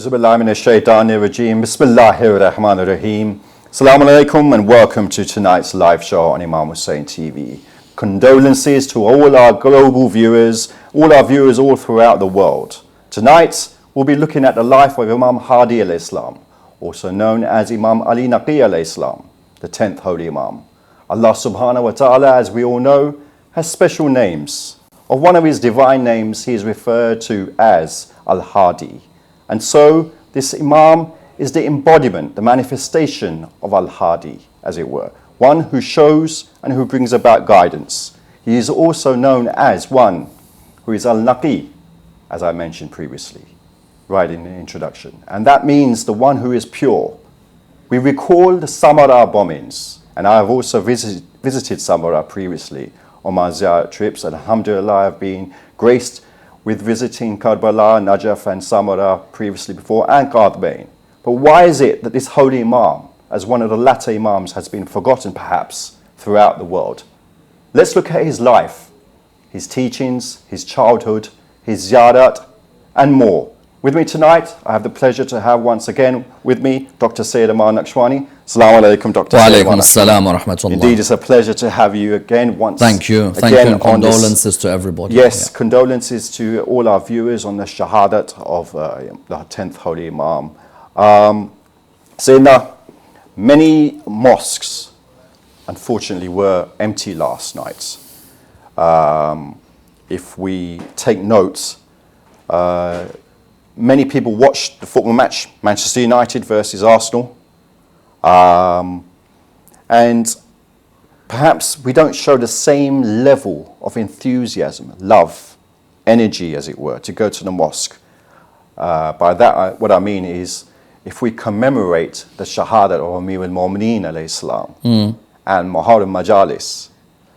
Bismillahirrahmanirrahim. Bismillahirrahmanirrahim. Assalamu alaikum and welcome to tonight's live show on Imam Hussein TV. Condolences to all our global viewers, all our viewers all throughout the world. Tonight we'll be looking at the life of Imam Hadi al-Islam, also known as Imam Ali Naqi al-Islam, the 10th Holy Imam. Allah subhanahu wa ta'ala, as we all know, has special names. Of one of his divine names, he is referred to as Al-Hadi. And so this Imam is the embodiment, the manifestation of Al-Hadi, as it were. One who shows and who brings about guidance. He is also known as one who is Al-Naqi, as I mentioned previously, right in the introduction. And that means the one who is pure. We recall the Samarra bombings, and I have also visited Samarra previously on my ziyarat trips, and alhamdulillah I've been graced with visiting Karbala, Najaf and Samarra previously before, and Qadbain. But why is it that this holy Imam, as one of the latter Imams, has been forgotten perhaps throughout the world? Let's look at his life, his teachings, his childhood, his ziyarat and more. With me tonight, I have the pleasure to have once again with me Dr. Sayyid Ammar Nakshwani. Assalamu alaikum, Dr. Wa alaikum assalam wa rahmatullah. Indeed, it's a pleasure to have you again once. Thank you. Thank you, and condolences to everybody. Yes, yeah. Condolences to all our viewers on the shahadat of the 10th Holy Imam. Sayyidina, many mosques, unfortunately, were empty last night. If we take notes, many people watched the football match, Manchester United versus Arsenal. And perhaps we don't show the same level of enthusiasm, love, energy, as it were, to go to the mosque. By that, what I mean is, if we commemorate the Shahadat of Amir al-Mu'mineen alayhi salam and Muharram Majalis,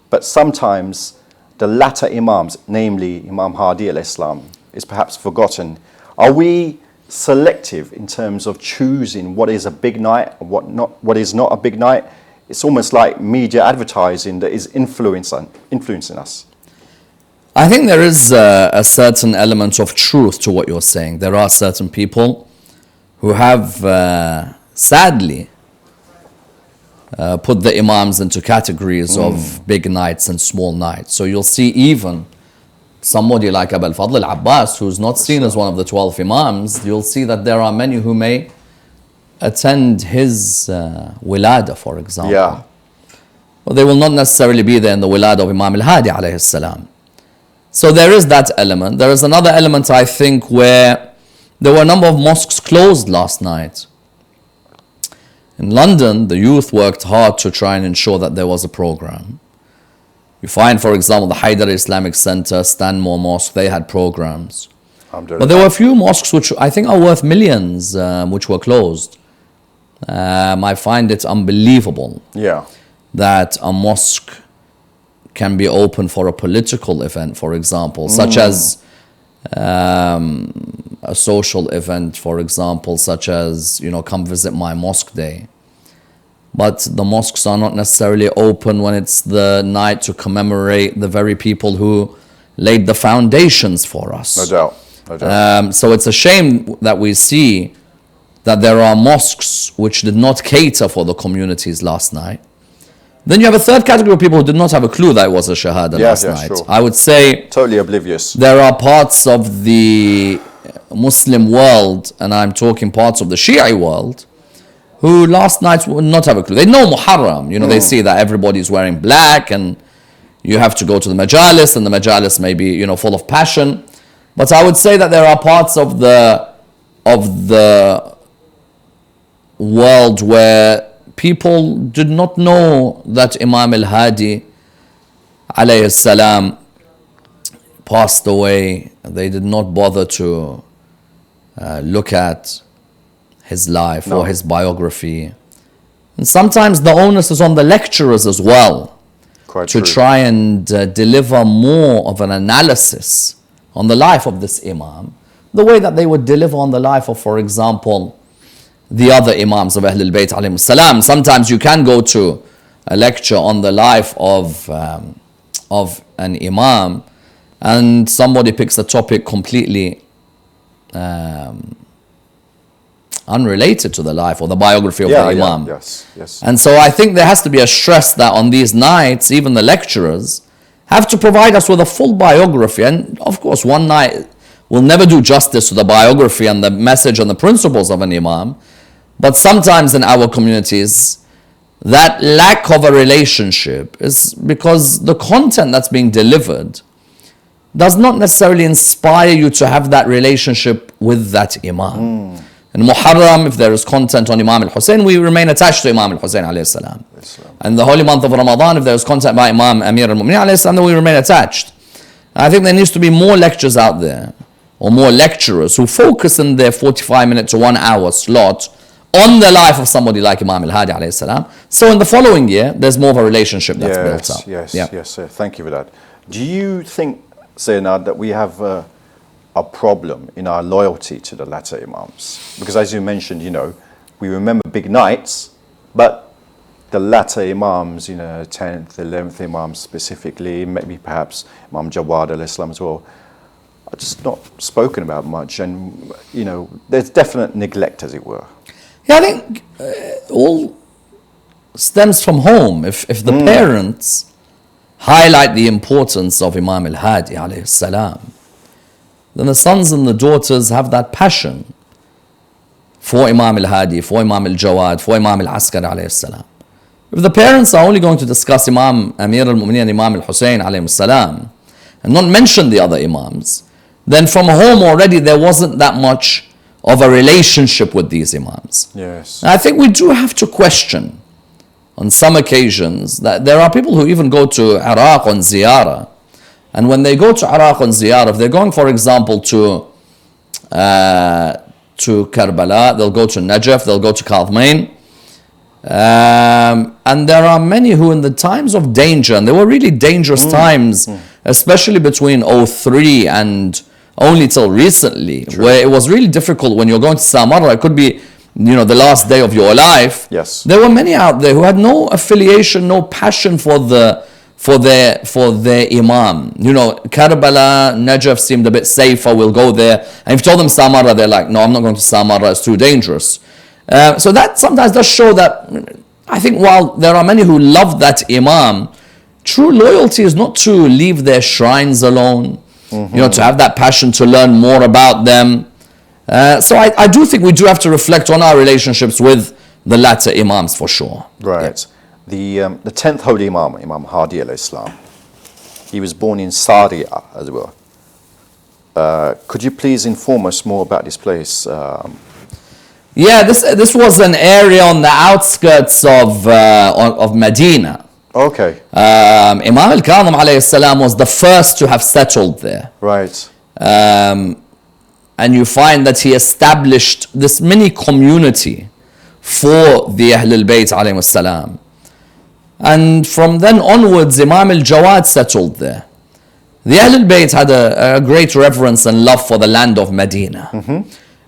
but sometimes the latter Imams, namely Imam Hadi alayhi salam, is perhaps forgotten. Are we selective in terms of choosing what is a big night and what is not a big night? It's almost like media advertising that is influencing us. I think there is a certain element of truth to what you're saying. There are certain people who have sadly put the Imams into categories of big nights and small nights. So you'll see even somebody like Abu al-Fadl al-Abbas, who's not seen as one of the 12 Imams, you'll see that there are many who may attend his wilada, for example. Yeah. Well, they will not necessarily be there in the wilada of Imam al-Hadi alayhi salam. So there is that element. There is another element, I think, where there were a number of mosques closed last night. In London, the youth worked hard to try and ensure that there was a program. You find, for example, the Haidar Islamic Center, Stanmore Mosque, they had programs. But there were a few mosques which I think are worth millions, which were closed. I find it unbelievable that a mosque can be open for a political event, for example, such as a social event, for example, such as, come visit my mosque day. But the mosques are not necessarily open when it's the night to commemorate the very people who laid the foundations for us. No doubt. No doubt. So it's a shame that we see that there are mosques which did not cater for the communities last night. Then you have a third category of people who did not have a clue that it was a shahada last night. Sure. I would say totally oblivious. There are parts of the Muslim world, and I'm talking parts of the Shi'i world, who last night would not have a clue. They know Muharram, they see that everybody's wearing black and you have to go to the majalis, and the majalis may be, full of passion. But I would say that there are parts of the world where people did not know that Imam al-Hadi alayhi salam passed away. They did not bother to look at his life or his biography. And sometimes the onus is on the lecturers as well. Quite to true. try and deliver more of an analysis on the life of this Imam, the way that they would deliver on the life of, for example, the other Imams of Ahlul Bayt alayhim salam. Sometimes you can go to a lecture on the life of an Imam and somebody picks a topic completely unrelated to the life or the biography of the Imam. Yes. And so I think there has to be a stress that on these nights, even the lecturers have to provide us with a full biography. And of course, one night will never do justice to the biography and the message and the principles of an Imam. But sometimes in our communities, that lack of a relationship is because the content that's being delivered does not necessarily inspire you to have that relationship with that Imam. In Muharram, if there is content on Imam al-Hussein, we remain attached to Imam al-Hussein alayhi salam. And the holy month of Ramadan, if there is content by Imam Amir al-Mu'mineen alayhi salam, then we remain attached. I think there needs to be more lectures out there, or more lecturers who focus in their 45-minute to 1 hour slot on the life of somebody like Imam al-Hadi alayhi salam. So in the following year, there's more of a relationship that's built up. Yes, sir. Thank you for that. Do you think, Sayyidina, that we have a problem in our loyalty to the latter Imams? Because as you mentioned, we remember big nights, but the latter Imams, 10th, 11th Imams specifically, maybe perhaps Imam Jawad al-Islam as well, are just not spoken about much. And, there's definite neglect, as it were. Yeah, I think all stems from home. If the parents highlight the importance of Imam al-Hadi alayhi salam, then the sons and the daughters have that passion for Imam al-Hadi, for Imam al-Jawad, for Imam al-Askari alayhi salam. If the parents are only going to discuss Imam Amir al-Mu'mineen and Imam al-Hussein alayhi salam and not mention the other Imams, then from home already there wasn't that much of a relationship with these Imams. Yes. And I think we do have to question on some occasions that there are people who even go to Iraq on ziyarah. And when they go to Iraq on ziyarah, if they're going, for example, to Karbala, they'll go to Najaf, they'll go to Kadhmain. And there are many who in the times of danger, and there were really dangerous times, especially between 03 and only till recently, where it was really difficult when you're going to Samarra. It could be, the last day of your life. Yes. There were many out there who had no affiliation, no passion for their Imam. Karbala, Najaf seemed a bit safer, we'll go there. And if you told them Samarra, they're like, no, I'm not going to Samarra, it's too dangerous. So that sometimes does show that, I think while there are many who love that Imam, true loyalty is not to leave their shrines alone, to have that passion to learn more about them. So I do think we do have to reflect on our relationships with the latter Imams for sure. Right. Yeah. The 10th Holy Imam, Imam Hadi al-Islam, he was born in Saria as well. Could you please inform us more about this place? This was an area on the outskirts of Medina. Okay. Imam al-Kadhim alayhi salam was the first to have settled there. Right. And you find that he established this mini community for the Ahlul Bayt alayhi salam. And from then onwards, Imam al-Jawad settled there. The Ahlul Bayt had a great reverence and love for the land of Medina.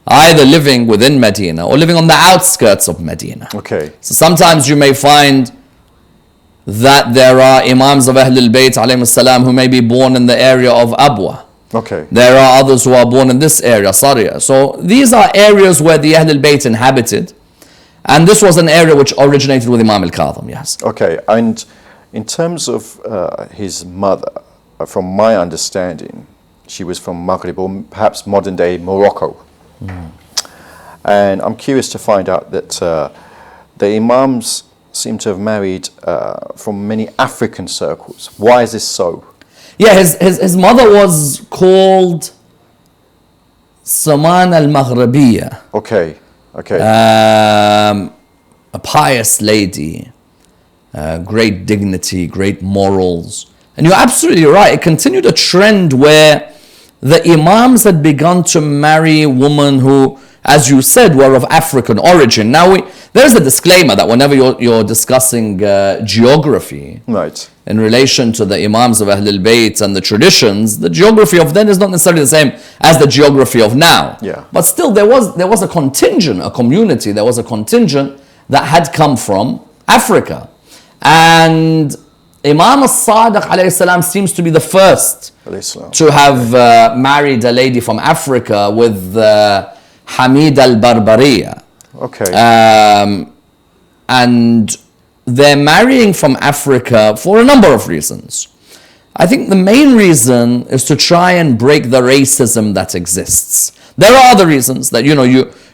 Either living within Medina or living on the outskirts of Medina. Okay. So sometimes you may find that there are Imams of Ahlul Bayt alayhi salam who may be born in the area of Abwa. Okay. There are others who are born in this area, Saria. So these are areas where the Ahlul Bayt inhabited. And this was an area which originated with Imam al-Kadhim, yes. Okay, and in terms of his mother, from my understanding, she was from Maghrib or perhaps modern day Morocco. And I'm curious to find out that the Imams seem to have married from many African circles. Why is this so? Yeah, his mother was called Saman al-Maghribiya. Okay. a pious lady, great dignity, great morals. And you're absolutely right. It continued a trend where the imams had begun to marry women who, as you said, were of African origin. Now, there's a disclaimer that whenever you're discussing geography, right, in relation to the imams of Ahlul Bayt and the traditions, the geography of then is not necessarily the same as the geography of now. Yeah. But still, there was a contingent, a community, there was a contingent that had come from Africa. And Imam al-Sadiq alayhi salam seems to be the first to have married a lady from Africa with Hamid al-Barbariya. Okay. And they're marrying from Africa for a number of reasons. I think the main reason is to try and break the racism that exists. There are other reasons that,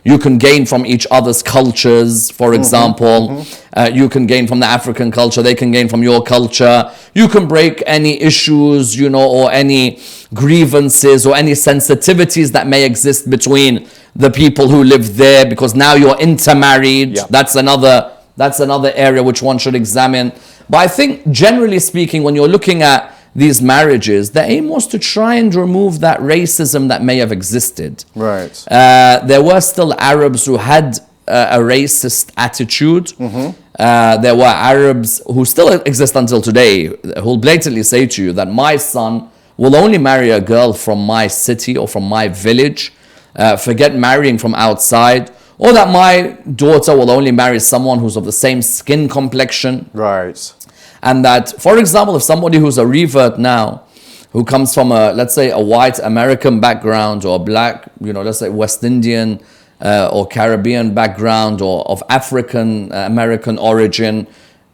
you can gain from each other's cultures, for example. You can gain from the African culture, they can gain from your culture. You can break any issues, or any grievances or any sensitivities that may exist between the people who live there, because now you're intermarried. Yeah. That's another area which one should examine. But I think generally speaking, when you're looking at these marriages, the aim was to try and remove that racism that may have existed. Right. There were still Arabs who had a racist attitude. There were Arabs who still exist until today, who will blatantly say to you that my son will only marry a girl from my city or from my village. Forget marrying from outside. Or that my daughter will only marry someone who's of the same skin complexion. Right. And that, for example, if somebody who's a revert now, who comes from let's say a white American background, or a black, let's say West Indian or Caribbean background, or of African American origin,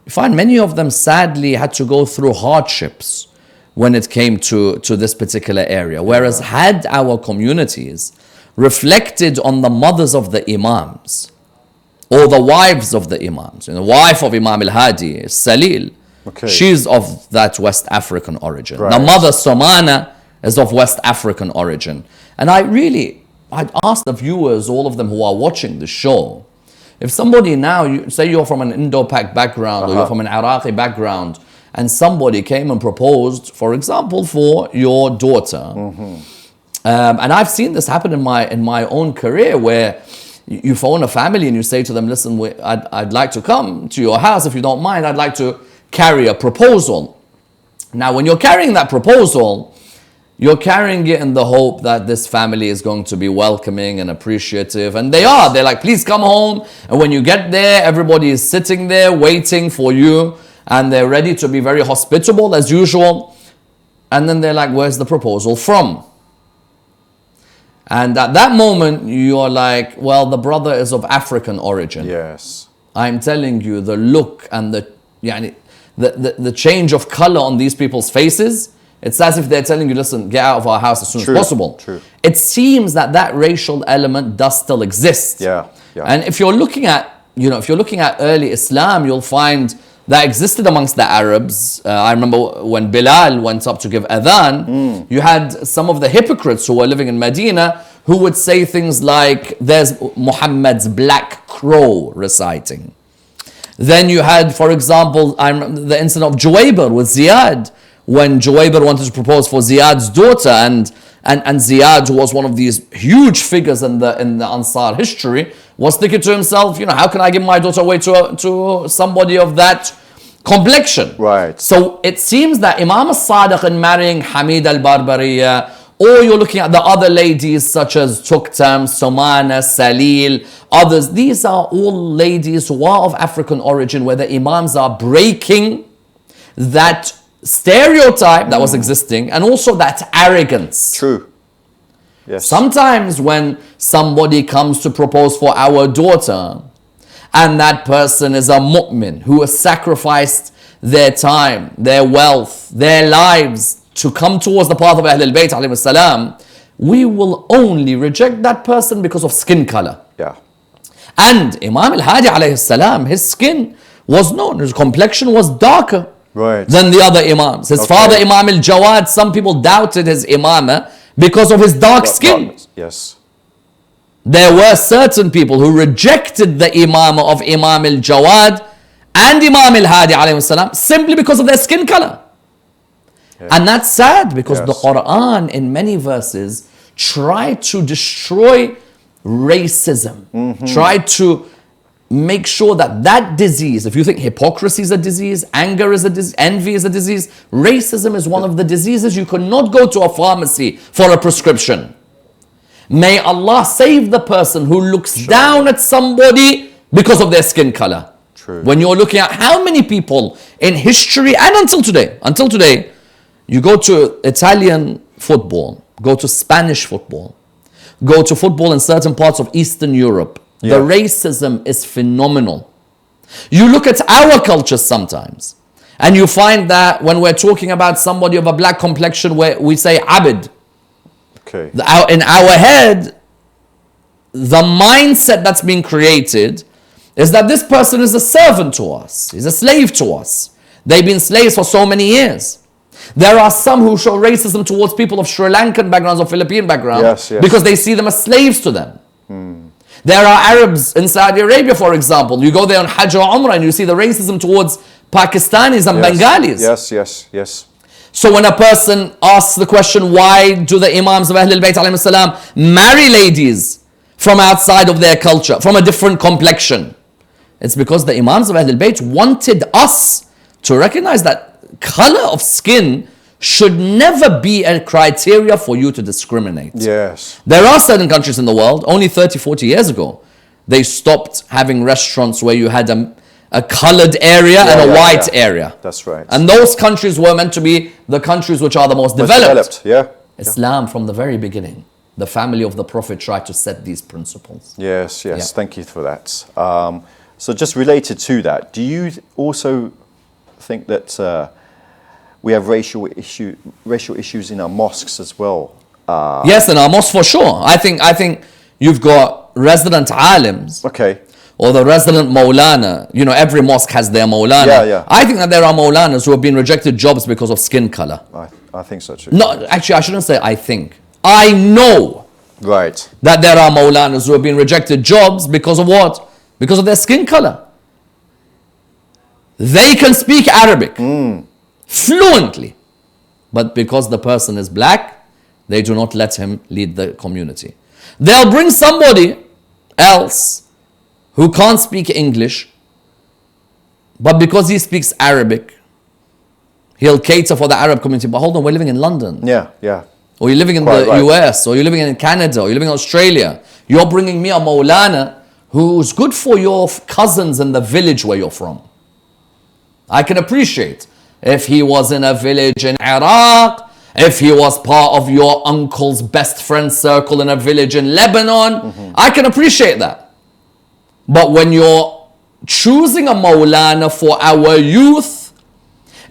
you find many of them sadly had to go through hardships when it came to this particular area. Whereas had our communities reflected on the mothers of the imams, or the wives of the imams, the wife of Imam Hadi, Salil, she's of that West African origin. Right. The mother Somana is of West African origin. And I'd ask the viewers, all of them who are watching the show, if somebody now, say you're from an Indo-Pak background, or you're from an Iraqi background, and somebody came and proposed, for example, for your daughter. And I've seen this happen in my own career, where you phone a family and you say to them, listen, I'd like to come to your house, if you don't mind. I'd like to carry a proposal. Now, when you're carrying that proposal, you're carrying it in the hope that this family is going to be welcoming and appreciative. And they are. They're like, please come home. And when you get there, everybody is sitting there waiting for you. And they're ready to be very hospitable as usual. And then they're like, where's the proposal from? And at that moment, you're like, well, the brother is of African origin. Yes. I'm telling you, the look and the change of color on these people's faces, it's as if they're telling you, listen, get out of our house as soon as possible. True. It seems that racial element does still exist. Yeah. And if you're looking at, early Islam, you'll find that existed amongst the Arabs. I remember when Bilal went up to give adhan, you had some of the hypocrites who were living in Medina who would say things like, there's Muhammad's black crow reciting. Then you had, for example, I remember the incident of Juwayber with Ziyad, when Juwayber wanted to propose for Ziyad's daughter, and Ziyad, who was one of these huge figures in the Ansar history, was thinking to himself, how can I give my daughter away to somebody of that complexion? Right. So it seems that Imam al-Sadiq in marrying Hamid al-Barbariya, or you're looking at the other ladies such as Tuktam, Somana, Salil, others, these are all ladies who are of African origin, where the imams are breaking that stereotype that was existing, and also that arrogance. True. Yes. Sometimes when somebody comes to propose for our daughter, and that person is a mu'min who has sacrificed their time, their wealth, their lives to come towards the path of Ahlul Bayt alayhi salam, we will only reject that person because of skin color. Yeah. And Imam al-Hadi alayhi salam, his skin was known, his complexion was darker than the other imams. His father, Imam al-Jawad, some people doubted his imamah because of his dark skin. Yes. There were certain people who rejected the Imam of Imam al-Jawad and Imam al-Hadi alayhi salam simply because of their skin color. Yeah. And that's sad because the Quran in many verses tried to destroy racism, tried to make sure that that disease, if you think hypocrisy is a disease, anger is a disease, envy is a disease, racism is one of the diseases you could not go to a pharmacy for a prescription. May Allah save the person who looks down at somebody because of their skin color. True. When you're looking at how many people in history and until today, you go to Italian football, go to Spanish football, go to football in certain parts of Eastern Europe. The racism is phenomenal. You look at our culture sometimes, and you find that when we're talking about somebody of a black complexion, where we say abid. Okay. In our head, the mindset that's being created is that this person is a servant to us. He's a slave to us. They've been slaves for so many years. There are some who show racism towards people of Sri Lankan backgrounds or Philippine backgrounds because they see them as slaves to them. There are Arabs in Saudi Arabia, for example. You go there on Hajj or Umrah and you see the racism towards Pakistanis and Bengalis. Yes. So when a person asks the question, why do the Imams of Ahlul Bayt alayhi salam marry ladies from outside of their culture, from a different complexion? It's because the Imams of Ahlul Bayt wanted us to recognize that color of skin should never be a criteria for you to discriminate. Yes. There are certain countries in the world, only 30, 40 years ago, they stopped having restaurants where you had a colored area and a white area. That's right. And those countries were meant to be the countries which are the most developed. Islam from the very beginning, the family of the Prophet tried to set these principles. Yes. Thank you for that. So just related to that, do you also think that we have racial issues in our mosques as well? Yes, in our mosques for sure. I think you've got resident alims. Okay. Or the resident Maulana. You know, every mosque has their Maulana. Yeah. I think that there are Maulanas who have been rejected jobs because of skin color. I think so too. No, actually, I shouldn't say I think. I know that there are Maulanas who have been rejected jobs because of what? Because of their skin color. They can speak Arabic fluently, but because the person is black, they do not let him lead the community. They'll bring somebody else who can't speak English, but because he speaks Arabic, he'll cater for the Arab community. But hold on, we're living in London. Yeah. Or you're living in the US, or you're living in Canada, or you're living in Australia. You're bringing me a Maulana who's good for your cousins in the village where you're from. I can appreciate if he was in a village in Iraq, if he was part of your uncle's best friend circle in a village in Lebanon. I can appreciate that. But when you're choosing a Maulana for our youth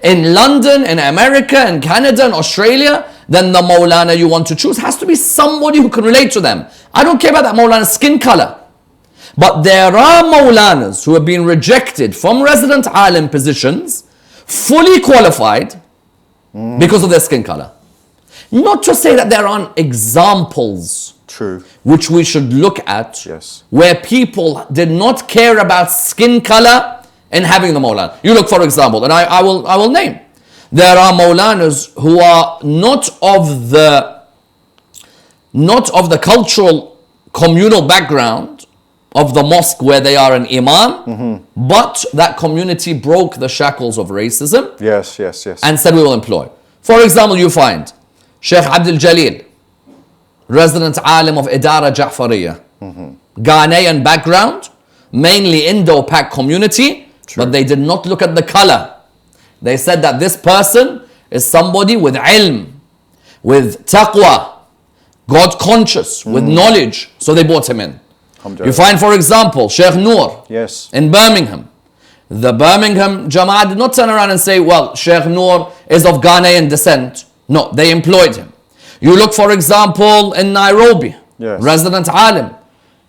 in London, in America, in Canada, in Australia, then the Maulana you want to choose has to be somebody who can relate to them. I don't care about that Maulana's skin color. But there are Maulanas who have been rejected from resident alim positions, fully qualified, because of their skin color. Not to say that there aren't examples which we should look at where people did not care about skin color in having the Maulana. You look, for example, and I will name. There are Maulanas who are not of the cultural communal background of the mosque where they are an imam, but that community broke the shackles of racism. Yes. And said we will employ. For example, you find Sheikh Abdul Jalil, resident alim of Idara Ja'fariyah, Ghanaian background, mainly Indo-Pak community, but they did not look at the color. They said that this person is somebody with ilm, with taqwa, God conscious, with knowledge, so they brought him in. You find, for example, Sheikh Noor in Birmingham. The Birmingham Jama'at did not turn around and say, well, Sheikh Noor is of Ghanaian descent. No, they employed him. You look, for example, in Nairobi, resident alim.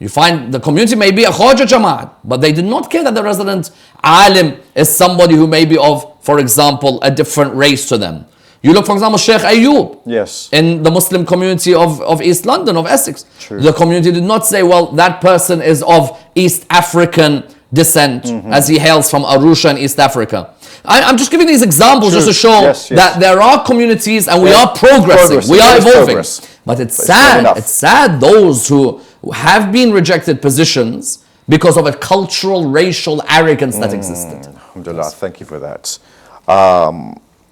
You find the community may be a Khawaja Jama'at, but they did not care that the resident alim is somebody who may be of, for example, a different race to them. You look, for example, Sheikh Ayyub. Yes. In the Muslim community of East London, of Essex. True. The community did not say, well, that person is of East African descent, as he hails from Arusha in East Africa. I'm just giving these examples just to show that there are communities and we are progressing. We are evolving. But it's sad. It's sad those who have been rejected positions because of a cultural, racial arrogance that existed. Alhamdulillah, yes. Thank you for that.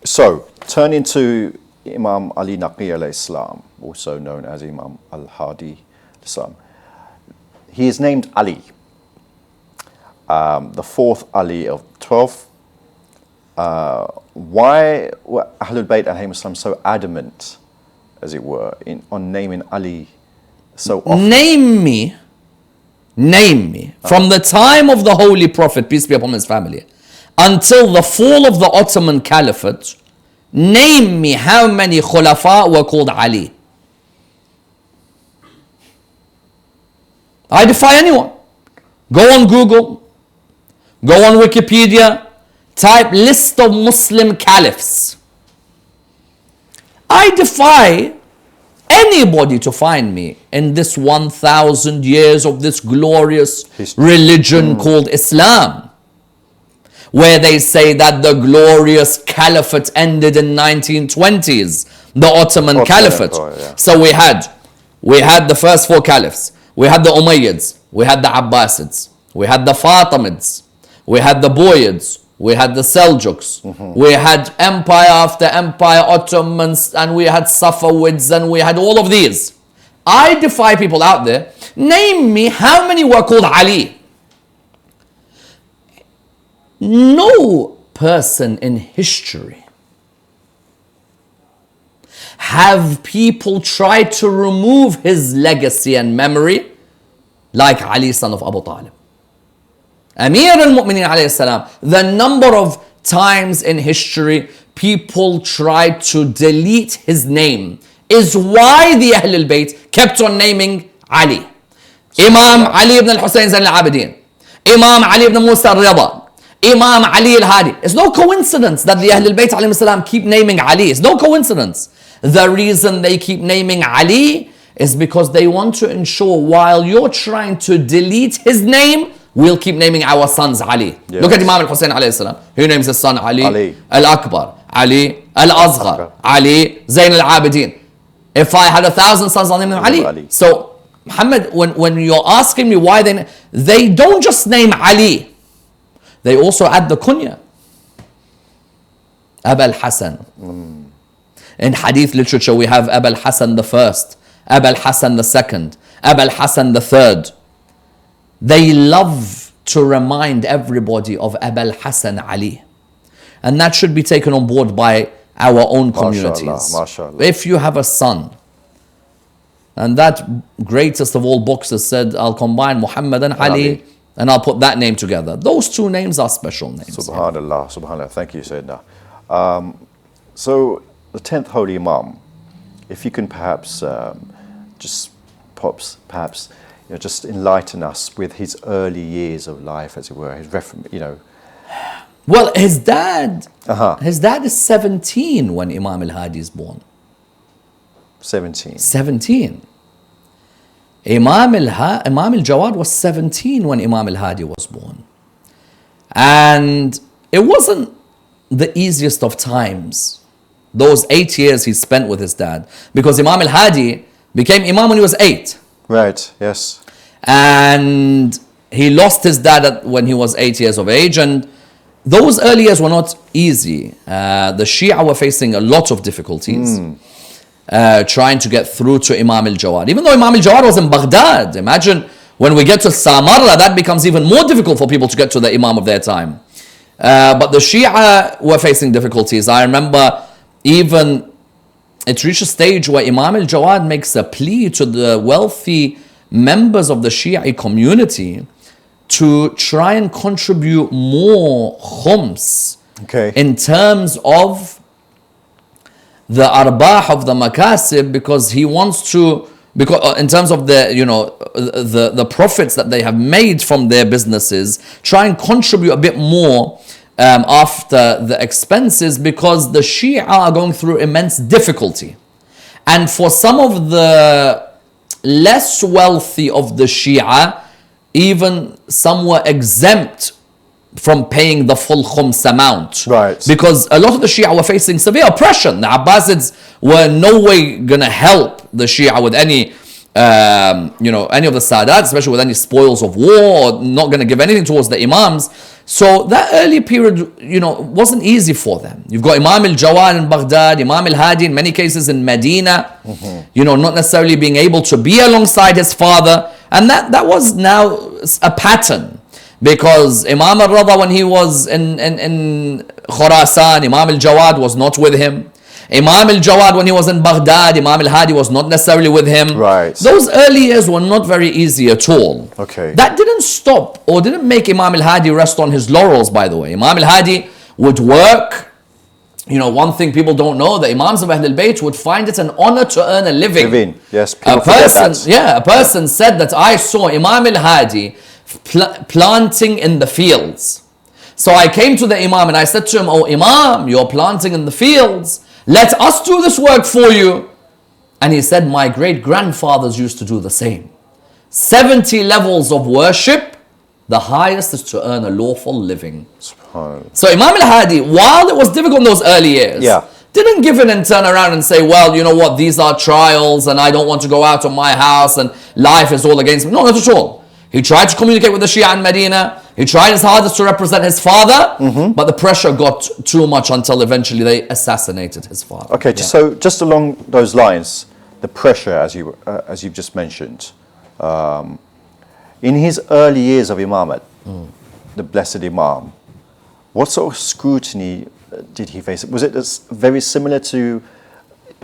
So, turning to Imam Ali Naqi alayhi salam, also known as Imam Hadi, he is named Ali, the fourth Ali of 12. Why were Ahlul Bayt alayhim salam so adamant, as it were, on naming Ali so often? Name me, from the time of the Holy Prophet, peace be upon his family, until the fall of the Ottoman Caliphate, name me how many Khulafa were called Ali. I defy anyone. Go on Google, go on Wikipedia, type list of Muslim caliphs. I defy anybody to find me in this 1,000 years of this glorious religion called Islam, where they say that the glorious caliphate ended in 1920s, the Ottoman Caliphate. So we had the first four caliphs. We had the Umayyads, we had the Abbasids, we had the Fatimids, we had the Buyids, we had the Seljuks, we had empire after empire, Ottomans, and we had Safawids, and we had all of these. I defy people out there, name me how many were called Ali. No person in history have people tried to remove his legacy and memory like Ali, son of Abu Talib. Amir al-Mu'mineen alayhi salam, the number of times in history people tried to delete his name is why the Ahlul Bayt kept on naming Ali. Imam Ali ibn al-Husayn Zain al-Abidin, Imam Ali ibn Musa al-Rida, Imam Ali al-Hadi. It's no coincidence that the Ahlul Bayt alayhi salam keep naming Ali. It's no coincidence. The reason they keep naming Ali is because they want to ensure while you're trying to delete his name, we'll keep naming our sons Ali. Yes. Look at Imam al-Hussein alayhi salam. He names his son Ali al-Akbar, Ali al-Azghar, Ali Zain al-Abidin. If I had 1,000 sons, I'll name them Ali. So, Muhammad, when you're asking me why they don't just name Ali. They also add the kunya. Abu al-Hasan. In hadith literature, we have Abu al-Hasan the first, Abu al-Hasan the second, Abu al-Hasan the third. They love to remind everybody of Abu al-Hasan Ali. And that should be taken on board by our own communities. MashaAllah. If you have a son, and that greatest of all books has said, I'll combine Muhammad and Ali, and I'll put that name together. Those two names are special names. Subhanallah, subhanallah. Thank you, Sayyidina. So, the 10th Holy Imam, if you can perhaps just enlighten us with his early years of life, as it were. Well, his dad is 17 when Imam al-Hadi is born. 17. Imam al-Jawad was 17 when Imam al-Hadi was born. And it wasn't the easiest of times, those 8 years he spent with his dad. Because Imam al-Hadi became Imam when he was 8. Right, yes. And he lost his dad when he was 8 years of age. And those early years were not easy. The Shia were facing a lot of difficulties. Trying to get through to Imam al-Jawad. Even though Imam al-Jawad was in Baghdad. Imagine when we get to Samarra, that becomes even more difficult for people to get to the Imam of their time. But the Shia were facing difficulties. I remember even it reached a stage where Imam al-Jawad makes a plea to the wealthy members of the Shia community to try and contribute more khums in terms of the arbah of the makasib, because he wants to, because in terms of the profits that they have made from their businesses, try and contribute a bit more after the expenses because the Shia are going through immense difficulty. And for some of the less wealthy of the Shia, even some were exempt from paying the full khums amount. Right. Because a lot of the Shia were facing severe oppression. The Abbasids were no way going to help the Shia with any, any of the Sadat, especially with any spoils of war, or not going to give anything towards the Imams. So that early period, wasn't easy for them. You've got Imam al-Jawad in Baghdad, Imam Hadi in many cases in Medina, not necessarily being able to be alongside his father. And that was now a pattern. Because Imam al-Rada, when he was in Khurasan, Imam al-Jawad was not with him. Imam al-Jawad, when he was in Baghdad, Imam al-Hadi was not necessarily with him. Right. Those early years were not very easy at all. Okay. That didn't stop or didn't make Imam al-Hadi rest on his laurels, by the way. Imam al-Hadi would work. One thing people don't know, the Imams of Ahlul Bayt would find it an honor to earn a living. Yes, people forget that. A person said that I saw Imam al-Hadi planting in the fields. So I came to the Imam and I said to him, "Oh Imam, you're planting in the fields. Let us do this work for you." And he said, "My great grandfathers used to do the same. 70 levels of worship, the highest is to earn a lawful living." So Imam al-Hadi, while it was difficult in those early years, didn't give in and turn around and say, "Well, you know what, these are trials and I don't want to go out of my house and life is all against me." No, not at all. He tried to communicate with the Shia in Medina. He tried his hardest to represent his father, but the pressure got too much until eventually they assassinated his father. Okay, so just along those lines, the pressure, as you've just mentioned, in his early years of imamate, the blessed Imam, what sort of scrutiny did he face? Was it very similar to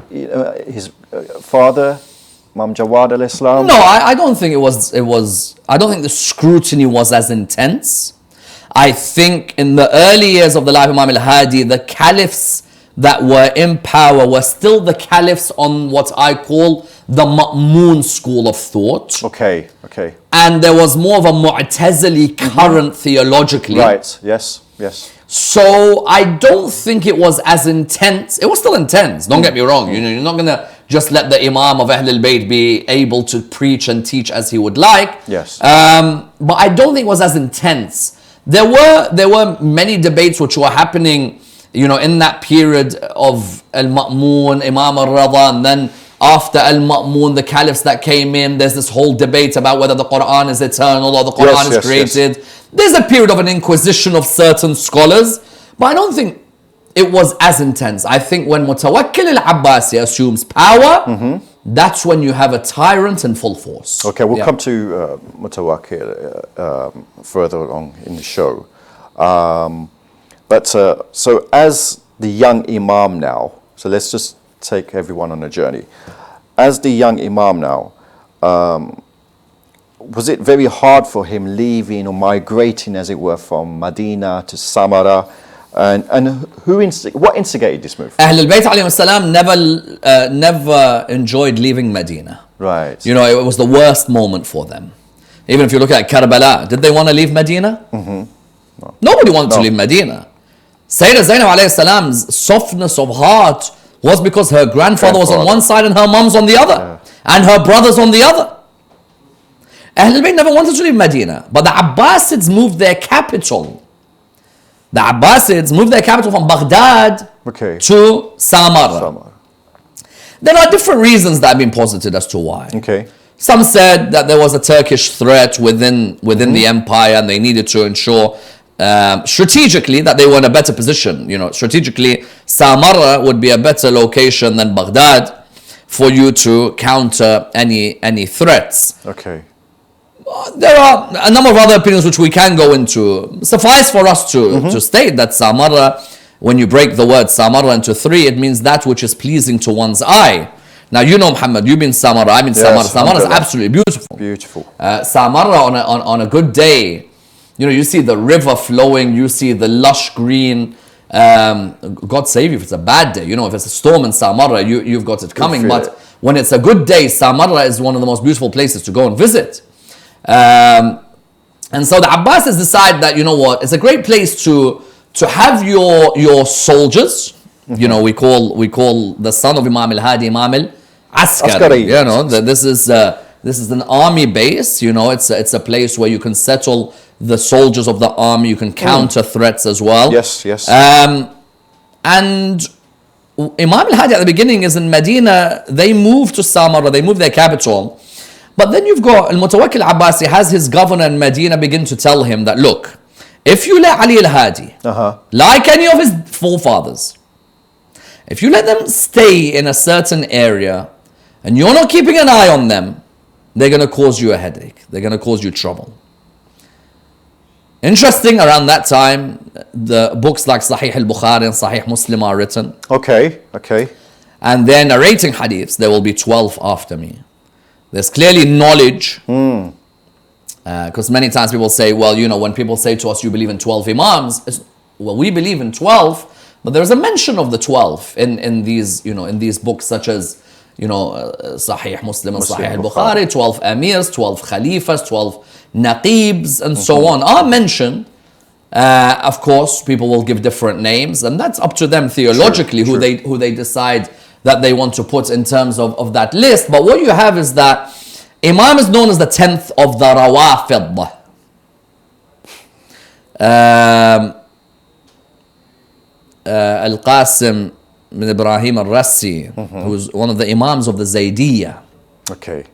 his father, Imam Jawad al-Islam? No, I don't think it was. I don't think the scrutiny was as intense. I think in the early years of the life of Imam al-Hadi, the caliphs that were in power were still the caliphs on what I call the Ma'mun school of thought. Okay. And there was more of a Mu'tazili current theologically. Right, yes. So I don't think it was as intense. It was still intense, don't get me wrong. You're not going to just let the Imam of Ahlul Bayt be able to preach and teach as he would like. Yes. But I don't think it was as intense. There were many debates which were happening, in that period of Al-Ma'mun, Imam al-Rada, and then after Al-Ma'mun, the caliphs that came in, there's this whole debate about whether the Quran is eternal or the Quran is created. Yes. There's a period of an inquisition of certain scholars, but I don't think it was as intense. I think when Mutawakkil al-Abbasi assumes power, that's when you have a tyrant in full force. Okay, we'll come to Mutawakkil further along in the show. But so as the young Imam now, so let's just take everyone on a journey. As the young Imam now, was it very hard for him leaving or migrating, as it were, from Medina to Samarra? And what instigated this move? Ahlul Bayt alayhim salam never enjoyed leaving Medina. Right. It was the worst moment for them. Even if you look at Karbala, did they want to leave Medina? No. Nobody wanted to leave Medina. Sayyidah Zainab alayhi salam's softness of heart was because her grandfather was on one side and her mom's on the other, and her brothers on the other. Ahlul Bayt never wanted to leave Medina, but the Abbasids moved their capital. The Abbasids moved their capital from Baghdad to Samarra. There are different reasons that have been posited as to why. Okay. Some said that there was a Turkish threat within the empire, and they needed to ensure strategically that they were in a better position. Strategically, Samarra would be a better location than Baghdad for you to counter any threats. Okay. There are a number of other opinions which we can go into. Suffice for us to state that Samarra, when you break the word Samarra into three, it means that which is pleasing to one's eye. Now, Muhammad, you've been Samarra, I've been Samarra. Samarra is absolutely beautiful. Samarra on a good day, you see the river flowing, you see the lush green. God save you if it's a bad day. If it's a storm in Samarra, you've got it coming. But when it's a good day, Samarra is one of the most beautiful places to go and visit. And so the Abbasids decide that, it's a great place to to have your soldiers. You know, we call the son of Imam Hadi Imam Askari. Askari. You know, this is an army base. You know, it's a place where you can settle the soldiers of the army. You can counter threats as well. Yes, yes. And Imam al-Hadi at the beginning is in Medina. They moved to Samarra, they moved their capital. But then you've got Al-Mutawakkil Abbasi has his governor in Medina begin to tell him that, look, if you let Ali al-Hadi, like any of his forefathers, if you let them stay in a certain area and you're not keeping an eye on them, they're going to cause you a headache. They're going to cause you trouble. Interesting, around that time, the books like Sahih al-Bukhari and Sahih Muslim are written. Okay. And they're narrating hadiths. There will be 12 after me. There's clearly knowledge. Because many times people say, well, you know, when people say to us, you believe in 12 imams, well, we believe in 12, but there's a mention of the 12 in these books such as, you know, Sahih Muslim and Sahih al-Bukhari, 12 amirs, 12 khalifas, 12 naqibs, and so on are mentioned. Of course, people will give different names, and that's up to them theologically who they decide that they want to put in terms of that list. But what you have is that Imam is known as the 10th of the Rawafid. Al-Qasim bin Ibrahim al-Rassi, who's one of the Imams of the Zaydiyya. Okay.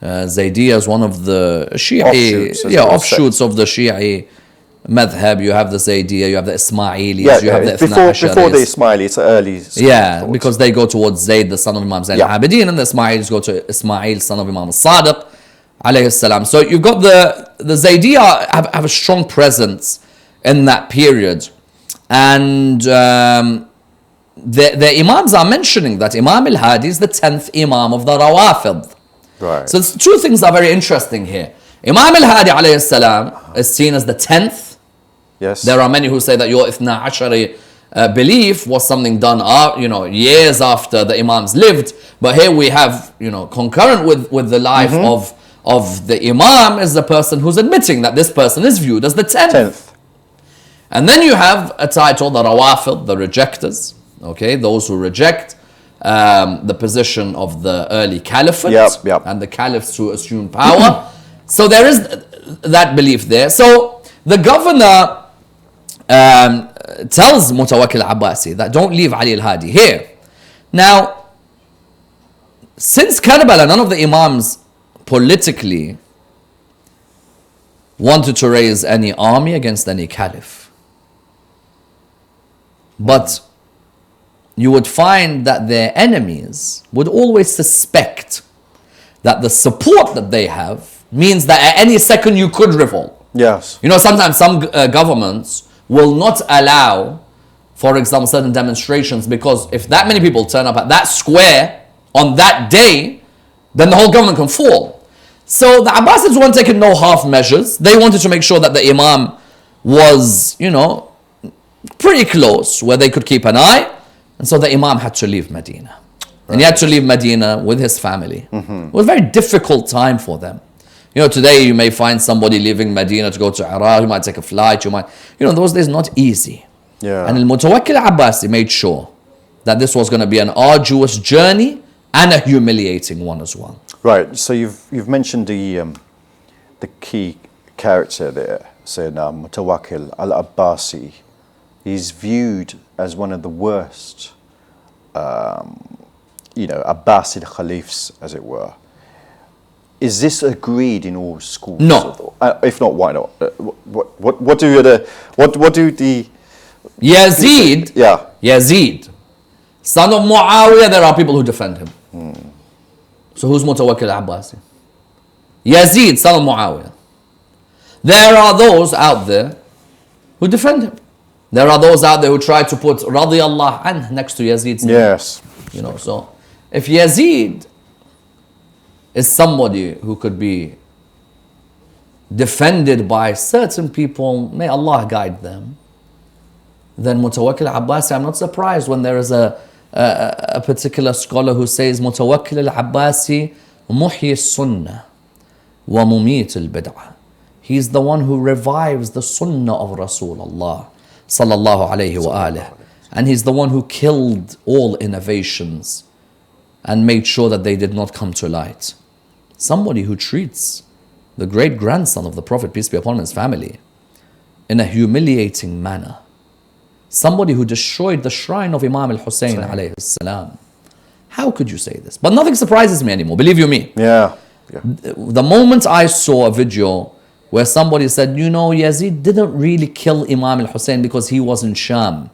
Zaydiyya is one of the Shi'i, offshoots of the Shi'i madhab. You have the Zaydiyya, you have the Ismailis, you have the before the Ismaili, it's early. Because they go towards Zayd, the son of Imam Zayn al-Abidin, and the Ismailis go to Ismail, son of Imam al-Sadiq, alayhi salam. So you've got the Zaydiyya have a strong presence in that period. And the Imams are mentioning that Imam al-Hadi is the 10th Imam of the Rawafid. Right. So two things are very interesting here. Imam al-Hadi alayhi salam is seen as the 10th. Yes. There are many who say that your Ithna Ashari belief was something done years after the Imams lived. But here we have, concurrent with the life of the Imam is the person who's admitting that this person is viewed as the 10th. And then you have a title, the Rawafid, the rejectors. Okay, those who reject the position of the early caliphate and the caliphs who assumed power. So there is that belief there. So the governor tells Mutawakkil Abbasi that don't leave Ali al-Hadi here. Now, since Karbala, none of the Imams politically wanted to raise any army against any caliph. But you would find that their enemies would always suspect that the support that they have means that at any second you could revolt. Yes. Sometimes some governments will not allow, for example, certain demonstrations, because if that many people turn up at that square on that day, then the whole government can fall. So the Abbasids weren't taking no half measures. They wanted to make sure that the Imam was, pretty close where they could keep an eye. And so the Imam had to leave Medina. And he had to leave Medina with his family. It was a very difficult time for them. Today you may find somebody leaving Medina to go to Iraq. You might take a flight. Those days not easy. Yeah. And Al-Mutawakkil Abbasi made sure that this was going to be an arduous journey and a humiliating one as well. Right. So you've mentioned the key character there, Sayyidina Mutawakkil al-Abbasi. He's viewed as one of the worst, Abbasid Caliphs, as it were. Is this agreed in all schools? No. If not, why not? What do the Yazid? Yeah. Yazid, son of Muawiyah. There are people who defend him. So who's Mutawakkil Abbasi? Yazid, son of Muawiyah. There are those out there who defend him. There are those out there who try to put radiyallahu anh next to Yazid's name. Yes. So if Yazid is somebody who could be defended by certain people, may Allah guide them, then Mutawakkil Abbasi, I'm not surprised when there is a particular scholar who says Mutawakkil al-Abbasi muhyi sunnah wa mumit al-bid'ah. He's the one who revives the sunnah of Rasulullah sallallahu alayhi wa alih. And he's the one who killed all innovations and made sure that they did not come to light. Somebody who treats the great-grandson of the Prophet, peace be upon him, his family, in a humiliating manner. Somebody who destroyed the shrine of Imam al-Hussein alayhi salam. How could you say this? But nothing surprises me anymore, believe you me. Yeah. The moment I saw a video where somebody said, you know, Yazid didn't really kill Imam al-Hussein because he was in Sham.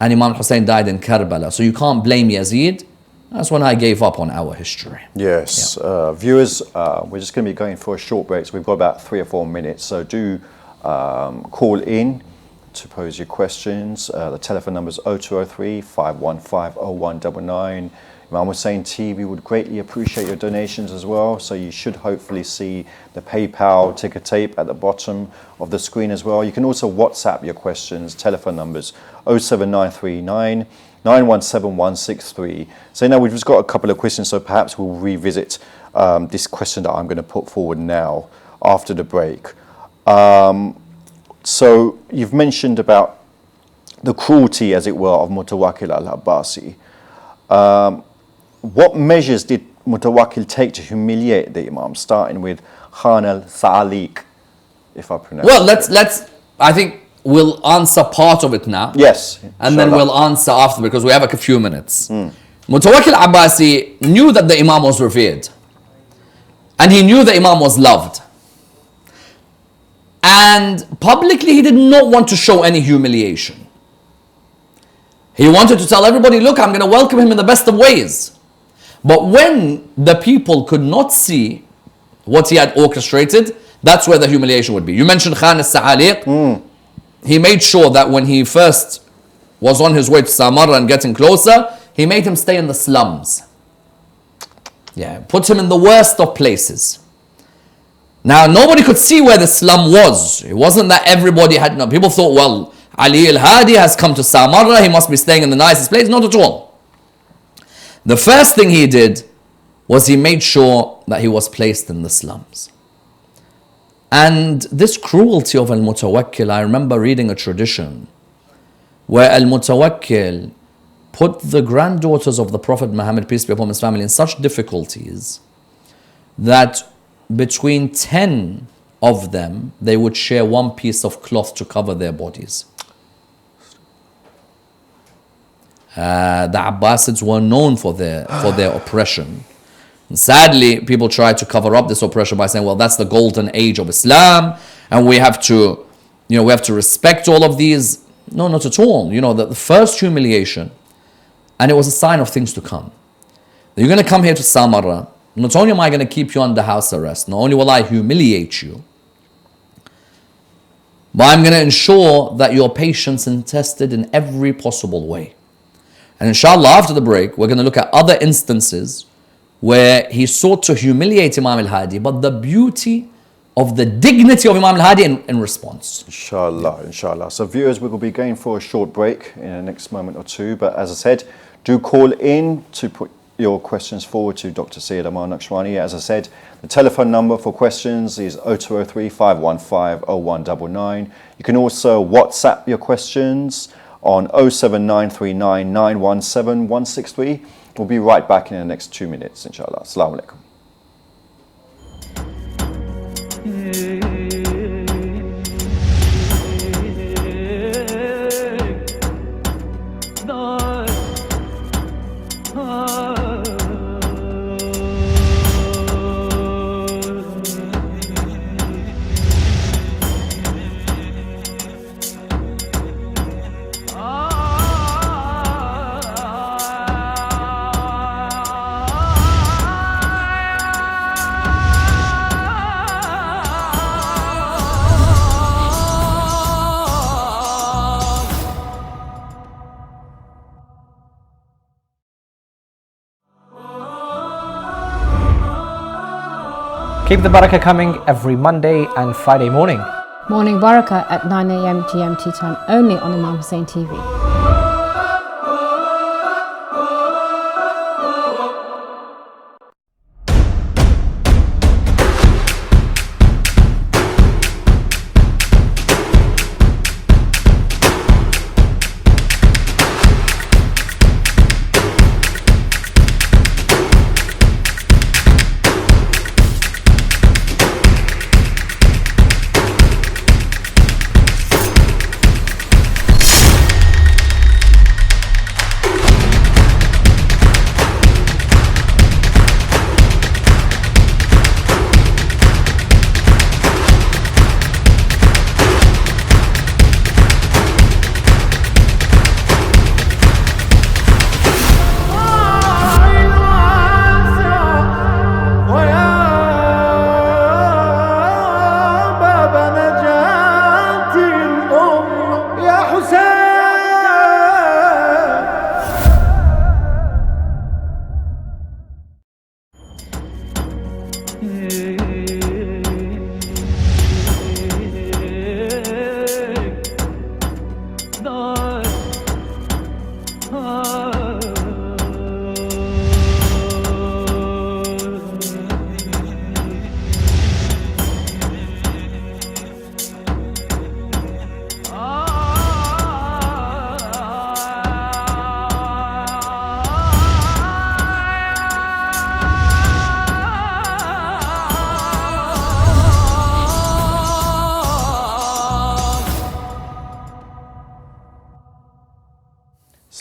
And Imam al-Hussein died in Karbala. So you can't blame Yazid. That's when I gave up on our history. Yes. Viewers, we're just going to be going for a short break. So we've got about 3 or 4 minutes. So do call in to pose your questions. The telephone number is 0203 515 0199. Imam Hussein TV would greatly appreciate your donations as well. So you should hopefully see the PayPal ticker tape at the bottom of the screen as well. You can also WhatsApp your questions. Telephone numbers 07939 917 163. So now we've just got a couple of questions. So perhaps we'll revisit this question that I'm going to put forward now after the break. So you've mentioned about the cruelty, as it were, of Mutawakkil al-Abbasi. What measures did Mutawakkil take to humiliate the Imam, starting with Khan al-Sa'aliq, if I pronounce Well, it? let's, I think we'll answer part of it now. Yes. And then we'll answer after because we have a few minutes. Mutawakkil Abbasi knew that the Imam was revered. And he knew the Imam was loved. And publicly he did not want to show any humiliation. He wanted to tell everybody, look, I'm going to welcome him in the best of ways. But when the people could not see what he had orchestrated, that's where the humiliation would be. You mentioned Khan al-Sa'aliq. He made sure that when he first was on his way to Samarra and getting closer, he made him stay in the slums. Yeah, put him in the worst of places. Now, nobody could see where the slum was. It wasn't that everybody had known. People thought, well, Ali al-Hadi has come to Samarra, he must be staying in the nicest place. Not at all. The first thing he did was he made sure that he was placed in the slums. And this cruelty of Al-Mutawakkil, I remember reading a tradition where Al-Mutawakkil put the granddaughters of the Prophet Muhammad, peace be upon his family, in such difficulties that between 10 of them, they would share one piece of cloth to cover their bodies. The Abbasids were known for their oppression. And sadly, people try to cover up this oppression by saying, well, that's the golden age of Islam, and we have to respect all of these. No, not at all. You know, the first humiliation, and it was a sign of things to come. You're going to come here to Samarra. Not only am I going to keep you under house arrest, not only will I humiliate you, but I'm going to ensure that your patience is tested in every possible way. And inshallah, after the break, we're going to look at other instances where he sought to humiliate Imam al-Hadi, but the beauty of the dignity of Imam al-Hadi in response. Inshallah, inshallah. So viewers, we will be going for a short break in the next moment or two. But as I said, do call in to put your questions forward to Dr. Sayyid Ammar Nakshwani. As I said, the telephone number for questions is 0203 515 0199. You can also WhatsApp your questions on 07939 917 163. We'll be right back in the next 2 minutes, inshallah. Assalamu alaikum. Keep the barakah coming every Monday and Friday morning. Morning Barakah at 9 a.m. GMT time only on Imam Hussein TV.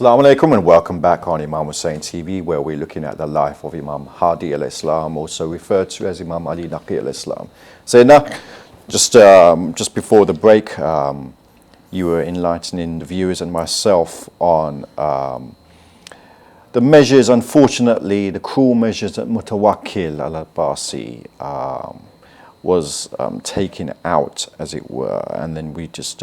Assalamu alaikum and welcome back on Imam Hussain TV, where we're looking at the life of Imam Hadi al-Islam, also referred to as Imam Naqi al-Islam. Sayyidina, just before the break, you were enlightening the viewers and myself on the measures, unfortunately, the cruel measures that Mutawakkil al-Abbasi was taken out, as it were, and then we just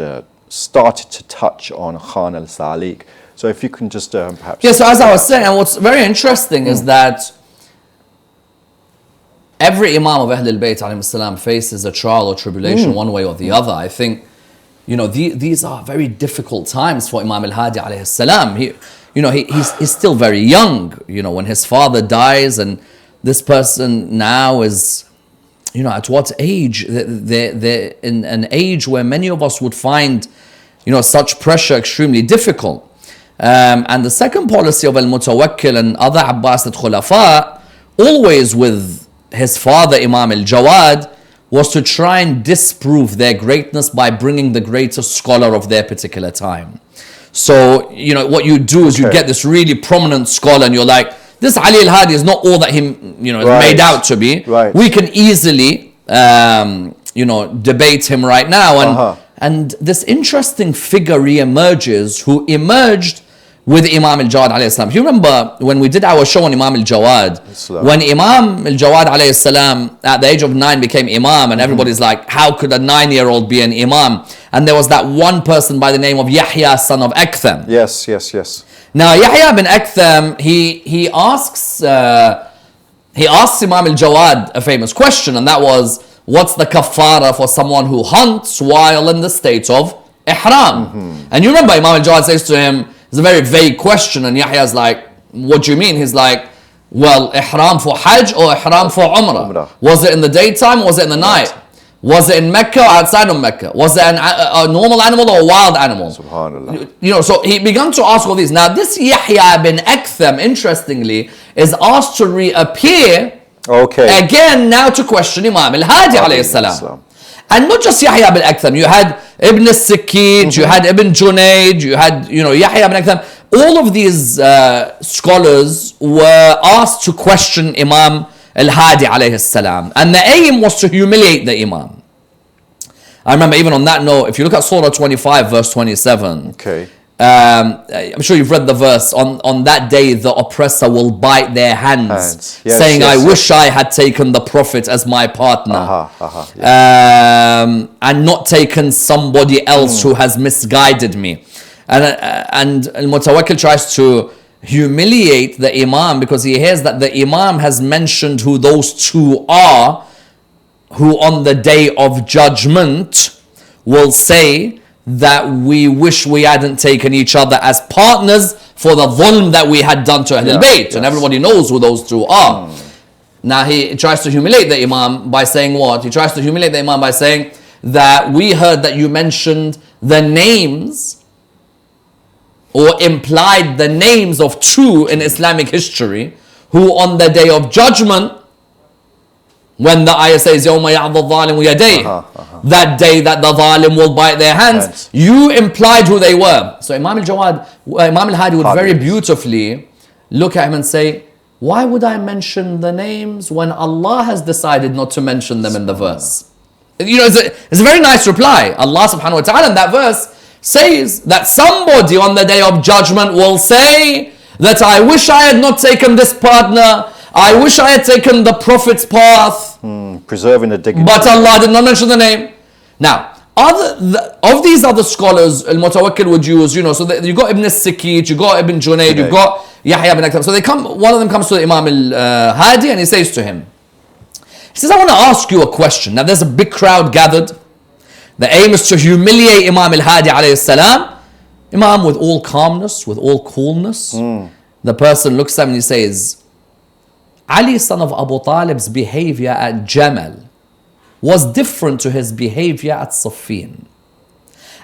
started to touch on Khan al-Salik. So if you can just perhaps... Yeah, so as I was saying, and what's very interesting is that every Imam of Ahl al-Bayt alayhi salam faces a trial or tribulation one way or the other. I think, you know, these are very difficult times for Imam al-Hadi alayhi salam. He's still very young, you know, when his father dies, and this person now is, you know, at what age? They're in an age where many of us would find, you know, such pressure extremely difficult. And the second policy of Al-Mutawakkil and other Abbasid Khulafa, always with his father Imam al-Jawad, was to try and disprove their greatness by bringing the greatest scholar of their particular time. So, you know, what you do is you get this really prominent scholar and you're like, this Ali al-Hadi is not all that he, you know, is made out to be. Right. We can easily, you know, debate him right now. And this interesting figure re-emerges, who emerged with Imam al-Jawad alayhi salam. If you remember when we did our show on Imam al-Jawad, when Imam al-Jawad alayhi salam at the age of 9 became Imam, and everybody's like, how could a 9-year-old be an Imam? And there was that one person by the name of Yahya, son of Aktham. Yes. Now Yahya bin Aktham, he asks Imam al-Jawad a famous question, and that was, what's the kafara for someone who hunts while in the state of ihram? And you remember Imam al-Jawad says to him, it's a very vague question, and Yahya's like, what do you mean? He's like, well, ihram for Hajj or ihram for Umrah? Was it in the daytime or was it in the night? Was it in Mecca or outside of Mecca? Was it a normal animal or a wild animal? Subhanallah. You know, so he began to ask all these. Now this Yahya bin Aktham, interestingly, is asked to reappear again now to question Imam al-Hadi alayhi salam. And not just Yahya bin Aktham, you had Ibn al-Sikit, you had Ibn Junayd, you had, you know, Yahya bin Aktham. All of these scholars were asked to question Imam al-Hadi alayhi salam. And the aim was to humiliate the Imam. I remember even on that note, if you look at Surah 25 verse 27, I'm sure you've read the verse, on that day the oppressor will bite their hands, saying, I wish I had taken the Prophet as my partner, and not taken somebody else who has misguided me. And Al-Mutawakkil tries to humiliate the Imam because he hears that the Imam has mentioned who those two are, who on the day of judgment will say that we wish we hadn't taken each other as partners for the dhulm that we had done to Ahl al-Bayt. And everybody knows who those two are. Now he tries to humiliate the Imam by saying what? He tries to humiliate the Imam by saying that we heard that you mentioned the names or implied the names of two in Islamic history who on the day of judgment, when the ayah says يَوْمَ يَعْضَ الظَّالِمُ يَدَيْهِ, that day that the zalim will bite their hands, you implied who they were. So Imam al-Hadi would very beautifully look at him and say, why would I mention the names when Allah has decided not to mention them in the verse? You know, it's a very nice reply. Allah subhanahu wa ta'ala in that verse says that somebody on the day of judgment will say that I wish I had not taken this partner, I wish I had taken the Prophet's path, preserving the dignity. But Allah did not mention the name. Now, of these other scholars, Al-Mutawakkil would use, you know, so you got Ibn al-Sikit, you got Ibn Junayd, you got Yahya bin Aktham. So they come, one of them comes to Imam al-Hadi and he says to him, he says, I want to ask you a question. Now there's a big crowd gathered. The aim is to humiliate Imam al-Hadi alayhi salam. Imam, with all calmness, with all coolness, the person looks at him and he says, Ali, son of Abu Talib's behavior at Jamal was different to his behavior at Siffin.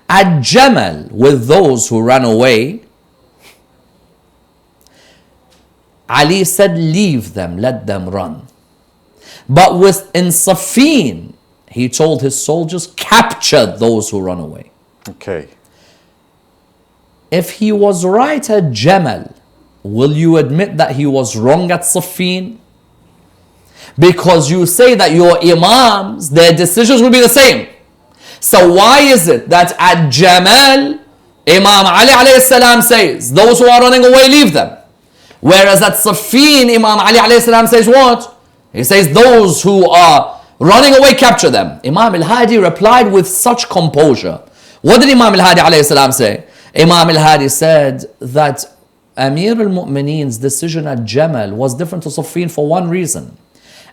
At Jamal, with those who ran away, Ali said, leave them, let them run. But in Siffin, he told his soldiers, capture those who run away. Okay. If he was right at Jamal, will you admit that he was wrong at Siffin? Because you say that your imams, their decisions will be the same. So why is it that at Jamal, Imam Ali alayhi salam says, those who are running away, leave them. Whereas at Siffin, Imam Ali alayhi salam says what? He says, those who are running away, capture them. Imam Al-Hadi replied with such composure. What did Imam Al-Hadi alayhi salam say? Imam Al-Hadi said that Amir al-Mu'mineen's decision at Jamal was different to Siffin for one reason.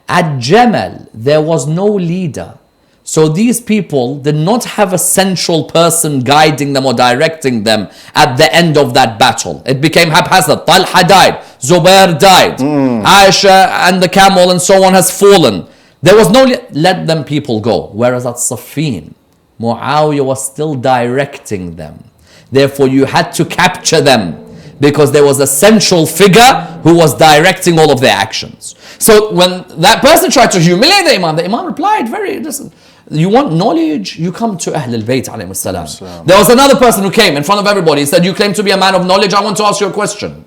At Jamal, there was no leader. So these people did not have a central person guiding them or directing them at the end of that battle. It became haphazard. Talha died. Zubair died. Aisha and the camel and so on has fallen. There was no let them people go. Whereas at Siffin, Muawiyah was still directing them. Therefore, you had to capture them because there was a central figure who was directing all of their actions. So when that person tried to humiliate the Imam replied, listen, you want knowledge? You come to Ahl al-Bayt alayhi salam. There was another person who came in front of everybody. He said, you claim to be a man of knowledge. I want to ask you a question.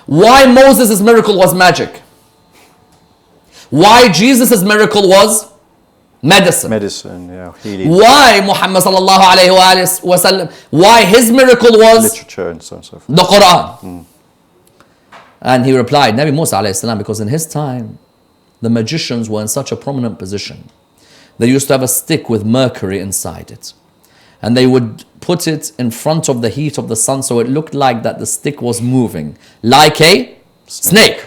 Why Moses' miracle was magic? Why Jesus' miracle was medicine? Medicine, yeah, healing. Why Muhammad sallallahu alayhi wa sallam, why his miracle was literature and so forth. The Quran. And he replied, Nabi Musa alayhi salam, because in his time, the magicians were in such a prominent position. They used to have a stick with mercury inside it. And they would put it in front of the heat of the sun so it looked like that the stick was moving, like a snake.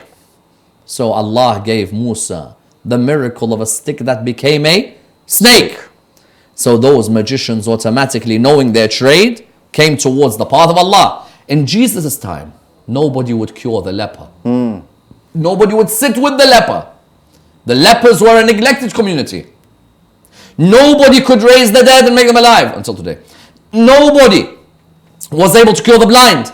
So Allah gave Musa the miracle of a stick that became a snake. So those magicians automatically, knowing their trade, came towards the path of Allah. In Jesus' time, nobody would cure the leper. Nobody would sit with the leper. The lepers were a neglected community. Nobody could raise the dead and make them alive until today. Nobody was able to cure the blind.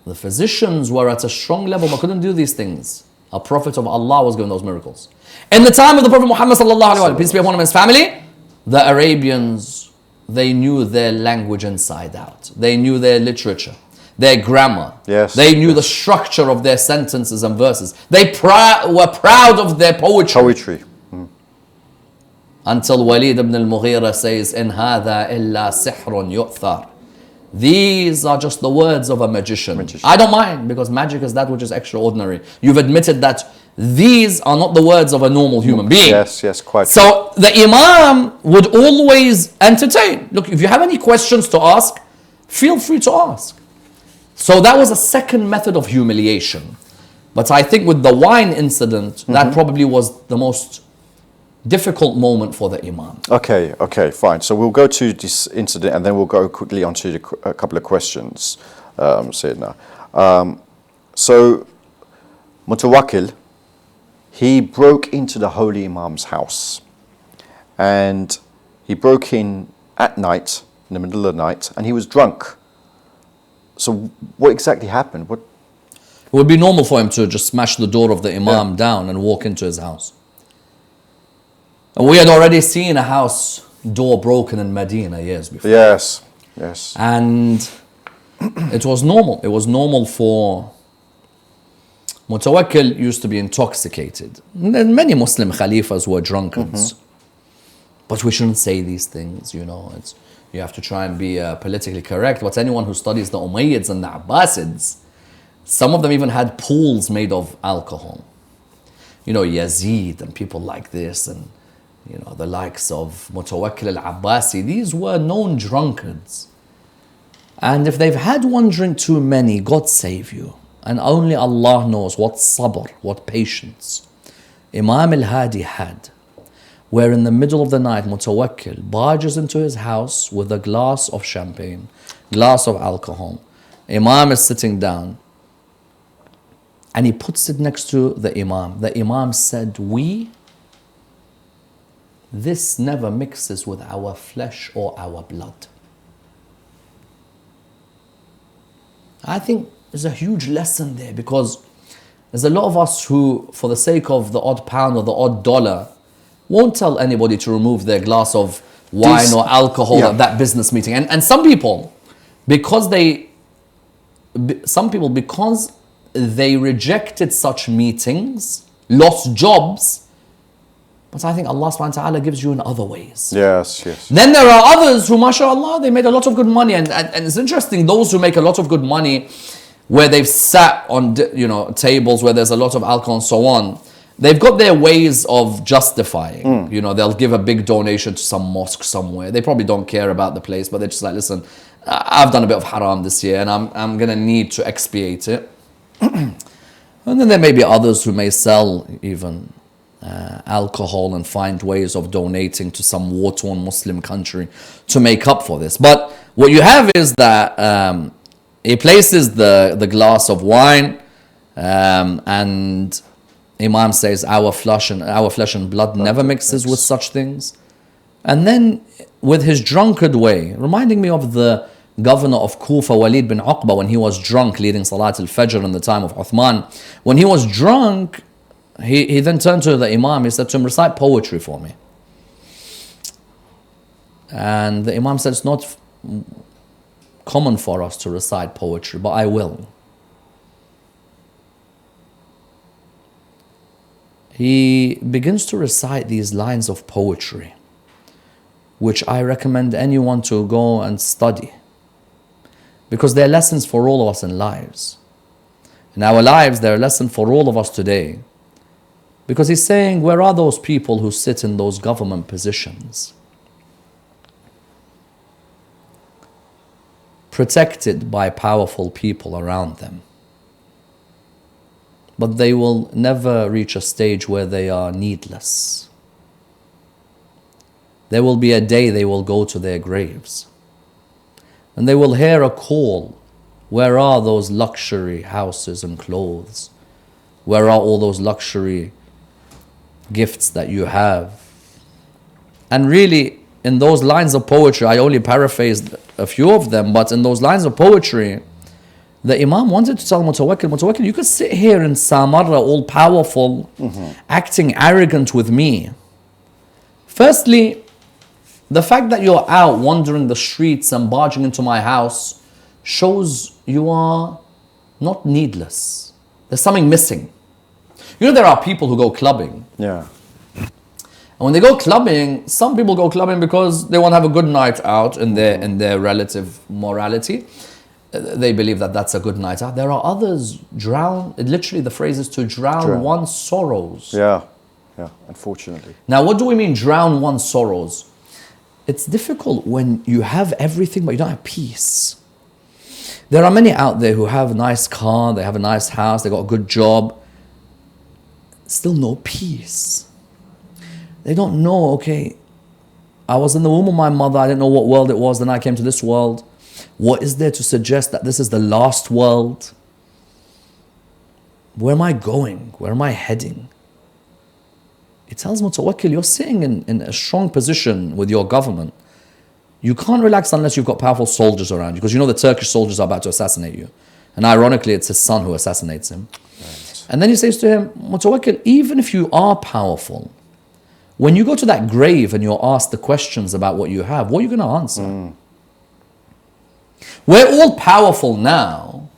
The physicians were at a strong level but couldn't do these things. A prophet of Allah was given those miracles. In the time of the Prophet Muhammad sallallahu alaihi wasallam, peace be upon him and his family, the Arabians, they knew their language inside out. They knew their literature, their grammar. Yes. They knew the structure of their sentences and verses. They were proud of their poetry. Until Walid ibn al-Mughira says, "In hada illa sihrun yu'thar." These are just the words of a magician. I don't mind, because magic is that which is extraordinary. You've admitted that these are not the words of a normal human being. Yes, quite. So the Imam would always entertain. Look, if you have any questions to ask, feel free to ask. So that was a second method of humiliation. But I think with the wine incident, that probably was the most difficult moment for the Imam. Okay, fine. So we'll go to this incident and then we'll go quickly on to a couple of questions, Sayyidina. So Mutawakkil, he broke into the Holy Imam's house, and he broke in at night, in the middle of the night, and he was drunk. So what exactly happened? It would be normal for him to just smash the door of the Imam down and walk into his house. And we had already seen a house door broken in Medina years before. Yes. And it was normal. It was normal for Mutawakkil used to be intoxicated. And many Muslim Khalifas were drunkards. But we shouldn't say these things, you know. You have to try and be politically correct. But anyone who studies the Umayyads and the Abbasids, some of them even had pools made of alcohol. You know, Yazid and people like this, and you know, the likes of Mutawakkil al-Abbasi, these were known drunkards. And if they've had one drink too many, God save you. And only Allah knows what sabr, what patience Imam al-Hadi had. where in the middle of the night, Mutawakkil barges into his house with a glass of champagne, glass of alcohol. Imam is sitting down, and he puts it next to the Imam. The Imam said, this never mixes with our flesh or our blood. I think there's a huge lesson there, because there's a lot of us who, for the sake of the odd pound or the odd dollar, won't tell anybody to remove their glass of wine or alcohol at that business meeting. And some people, because they rejected such meetings, lost jobs. But I think Allah subhanahu wa ta'ala gives you in other ways. Yes, yes. Then there are others who, mashallah, they made a lot of good money. And it's interesting, those who make a lot of good money, where they've sat on tables where there's a lot of alcohol and so on, they've got their ways of justifying. They'll give a big donation to some mosque somewhere. They probably don't care about the place, but they're just like, listen, I've done a bit of haram this year and I'm going to need to expiate it. And then there may be others who may sell even alcohol and find ways of donating to some war-torn Muslim country to make up for this. But what you have is that he places the glass of wine and Imam says, our flesh and blood never mixes with such things. And then with his drunkard way, reminding me of the governor of Kufa, Walid bin Uqba, when he was drunk leading Salat al-Fajr in the time of Uthman. When he was drunk, he then turned to the Imam, he said to him, recite poetry for me. And the Imam said, it's not common for us to recite poetry, but I will. He begins to recite these lines of poetry, which I recommend anyone to go and study, because they're lessons for all of us in lives. In our lives, they're a lesson for all of us today. Because he's saying, where are those people who sit in those government positions? Protected by powerful people around them. But they will never reach a stage where they are needless. There will be a day they will go to their graves. And they will hear a call. Where are those luxury houses and clothes? Where are all those luxury gifts that you have? And really, in those lines of poetry, I only paraphrased a few of them, but in those lines of poetry, the Imam wanted to tell Mutawakkil, you could sit here in Samarra, all powerful, acting arrogant with me. Firstly, the fact that you're out wandering the streets and barging into my house shows you are not needless. There's something missing. There are people who go clubbing. Yeah. And when they go clubbing, some people go clubbing because they want to have a good night out in their relative morality. They believe that that's a good night out. There are others literally the phrase is to drown one's sorrows. Yeah, unfortunately. Now, what do we mean drown one's sorrows? It's difficult when you have everything but you don't have peace. There are many out there who have a nice car, they have a nice house, they got a good job. Still no peace. They don't know, okay, I was in the womb of my mother, I didn't know what world it was, then I came to this world. What is there to suggest that this is the last world? Where am I going? Where am I heading? It tells Mutawakkil, you're sitting in a strong position with your government. You can't relax unless you've got powerful soldiers around you, because the Turkish soldiers are about to assassinate you. And ironically, it's his son who assassinates him. Right. And then he says to him, Mutawakkil, even if you are powerful, when you go to that grave and you're asked the questions about what you have, what are you going to answer? We're all powerful now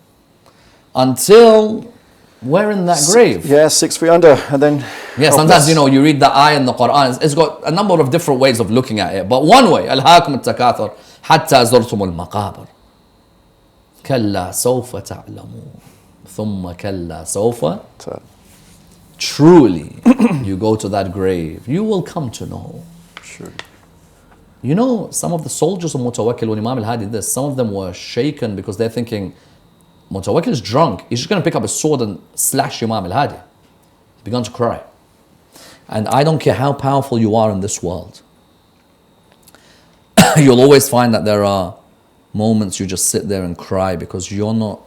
until we're in that grave. Yeah, 6 feet under, and then... Yeah, sometimes, you read the ayah in the Quran. It's got a number of different ways of looking at it. But one way, أَلْهَاكُمُ التَّكَاثُرُ حَتَّى زُرْتُمُ الْمَقَابِرِ كَلَّا سَوْفَ تَعْلَمُونَ ثُمَّ كَلَّا سَوْفَ. Truly, you go to that grave, you will come to know. Sure. Some of the soldiers of Mutawakkil, when Imam Hadi did this, some of them were shaken because they're thinking, Mutawakkil is drunk. He's just going to pick up a sword and slash Imam Hadi. He began to cry. And I don't care how powerful you are in this world. You'll always find that there are moments you just sit there and cry because you're not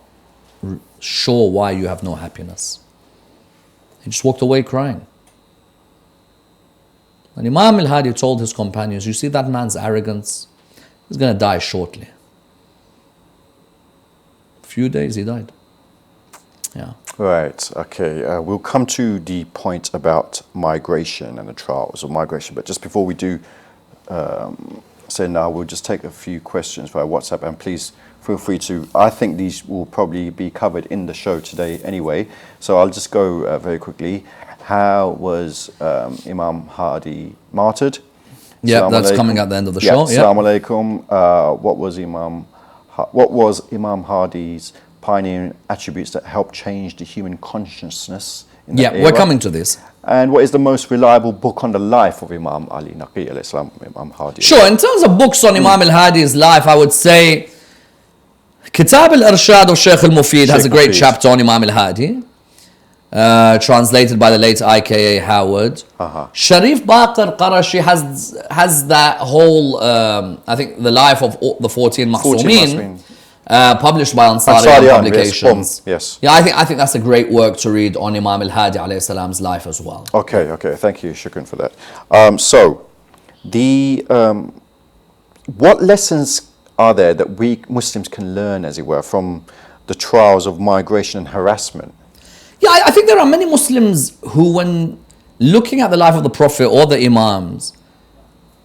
sure why you have no happiness. He just walked away crying. And Imam Hadi told his companions, you see that man's arrogance? He's going to die shortly. A few days he died. Yeah. Right, okay. We'll come to the point about migration and the trials of migration. But just before we do say now, we'll just take a few questions via WhatsApp. And please feel free to, I think these will probably be covered in the show today anyway. So I'll just go very quickly. How was Imam Hadi martyred? Yeah, that's coming at the end of the show. Assalamu alaikum. What was Imam Hadi's pioneering attributes that helped change the human consciousness in that era? We're coming to this. And what is the most reliable book on the life of Imam Ali Naqi alayhi salam, Imam Hadi? Sure, in terms of books on Imam al-Hadi's life, I would say Kitab al-Irshad of Shaykh al-Mufid has a great chapter on Imam al-Hadi, translated by the late I.K.A. Howard. Sharif Baqir Qarashi has that whole, I think, the life of the 14 Ma'soomeen, published by Ansari Publications. Yes. Yeah, I think that's a great work to read on Imam al-Hadi alayhi salam's life as well. Okay, thank you, shukran for that. So, what lessons are there that we Muslims can learn, as it were, from the trials of migration and harassment? Yeah, I think there are many Muslims who, when looking at the life of the Prophet or the Imams,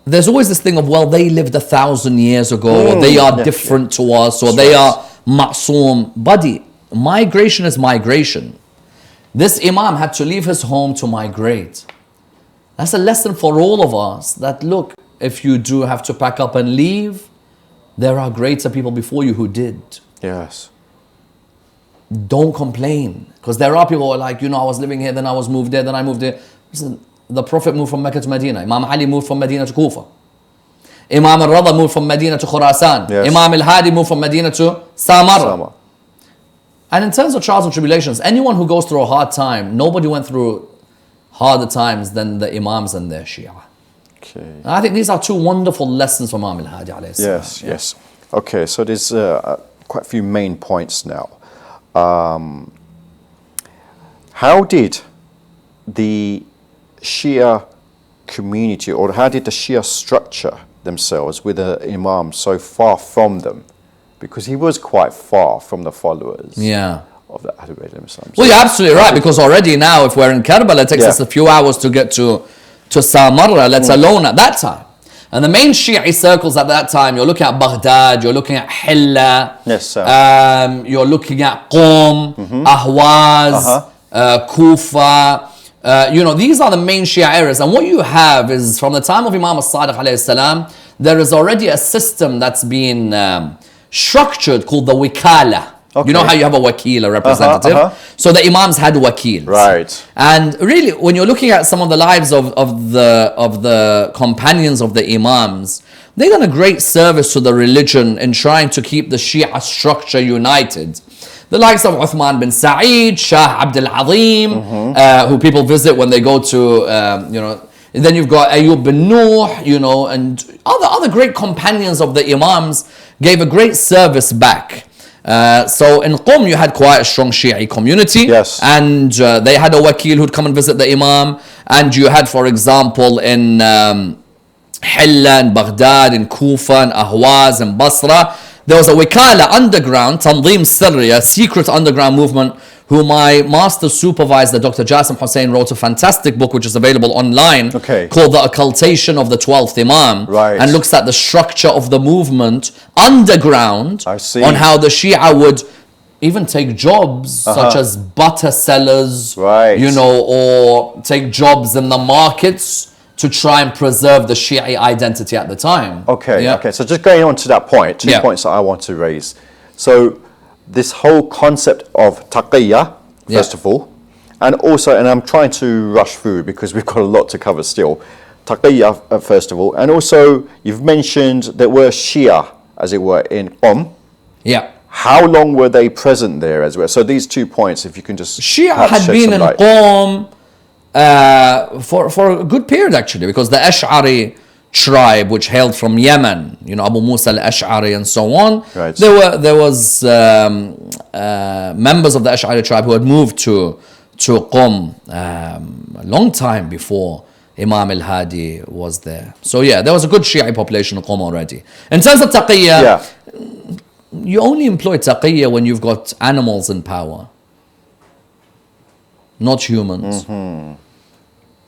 there's always this thing of, well, they lived 1,000 years ago, or they are different to us, or they are ma'soom. Buddy, migration is migration. This Imam had to leave his home to migrate. That's a lesson for all of us, that look, if you do have to pack up and leave, there are greater people before you who did. Yes. Don't complain, because there are people who are like, I was living here, then I was moved there, then I moved there. Listen, the Prophet moved from Mecca to Medina. Imam Ali moved from Medina to Kufa. Imam al-Rada moved from Medina to Khurasan. Yes. Imam al-Hadi moved from Medina to Samar. And in terms of trials and tribulations, anyone who goes through a hard time, nobody went through harder times than the Imams and their Shia. Okay. And I think these are two wonderful lessons from Imam al-Hadi alayhi salam. Yes. Okay, so there's quite a few main points now. How did the Shia community, or how did the Shia structure themselves with the Imam so far from them? Because he was quite far from the followers of the Ahlul Islam. Well, you're absolutely right, because already now, if we're in Karbala, it takes us a few hours to get to Samarra, let alone at that time. And the main Shi'i circles at that time, you're looking at Baghdad, you're looking at Hilla, you're looking at Qom, Ahwaz, Kufa. These are the main Shia areas. And what you have is, from the time of Imam al-Sadiq alayhi salam, there is already a system that's been structured called the Wikala. Okay. You know how you have a wakil, a representative? So the Imams had wakils. Right. And really, when you're looking at some of the lives of the companions of the Imams, they've done a great service to the religion in trying to keep the Shia structure united. The likes of Uthman bin Sa'id, Shah Abdul Azim, who people visit when they go to, then you've got Ayyub bin Nuh, and other great companions of the Imams gave a great service back. So in Qom you had quite a strong Shi'i community, and they had a wakil who'd come and visit the Imam. And you had, for example, in Hilla, in Baghdad, in Kufa, in Ahwaz, in Basra, there was a Wikala underground, Tanzim Sirri, a secret underground movement, who my master supervisor, Dr. Jasim Hussain, wrote a fantastic book which is available online called The Occultation of the 12th Imam, and looks at the structure of the movement underground on how the Shia would even take jobs such as butter sellers, or take jobs in the markets to try and preserve the Shi'i identity at the time. Okay. So just going on to that point, two points that I want to raise. So this whole concept of taqiyya, first of all, and also, and I'm trying to rush through because we've got a lot to cover still. Taqiyya, first of all, and also you've mentioned there were Shia, as it were, in Qom. Yeah. How long were they present there as well? So these 2 points, if you can just Shia had been in Qom for a good period actually, because the Ash'ari tribe, which hailed from Yemen, Abu Musa al-Ash'ari and so on, Right. there was members of the Ash'ari tribe who had moved to Qum a long time before Imam al-Hadi was there. So yeah, there was a good Shi'i population in Qum already. In terms of taqiyya, Yeah. you only employ taqiyya when you've got animals in power, not humans.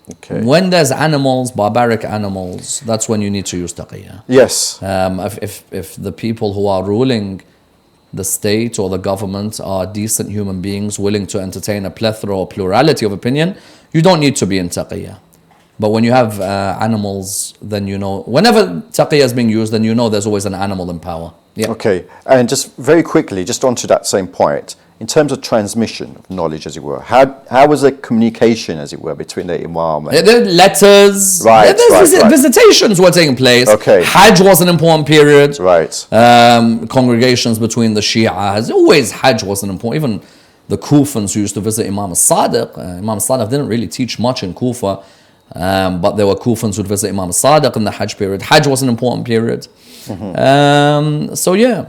Okay. When there's animals, barbaric animals, that's when you need to use taqiyya. Yes. If the people who are ruling the state or the government are decent human beings willing to entertain a plethora or plurality of opinion, you don't need to be in taqiyya. But when you have animals, then whenever taqiyya is being used, then there's always an animal in power. Yeah. Okay, and just very quickly, just onto that same point, in terms of transmission of knowledge, as it were, how was the communication, as it were, between the Imam and... There are letters, Right, right. visitations were taking place. Okay. Hajj was an important period. Right. Congregations between the Shi'as, always Hajj was an important, even the Kufans who used to visit Imam al-Sadiq. Imam al-Sadiq didn't really teach much in Kufa, but there were Kufans who'd visit Imam al-Sadiq in the Hajj period. Hajj was an important period. So yeah.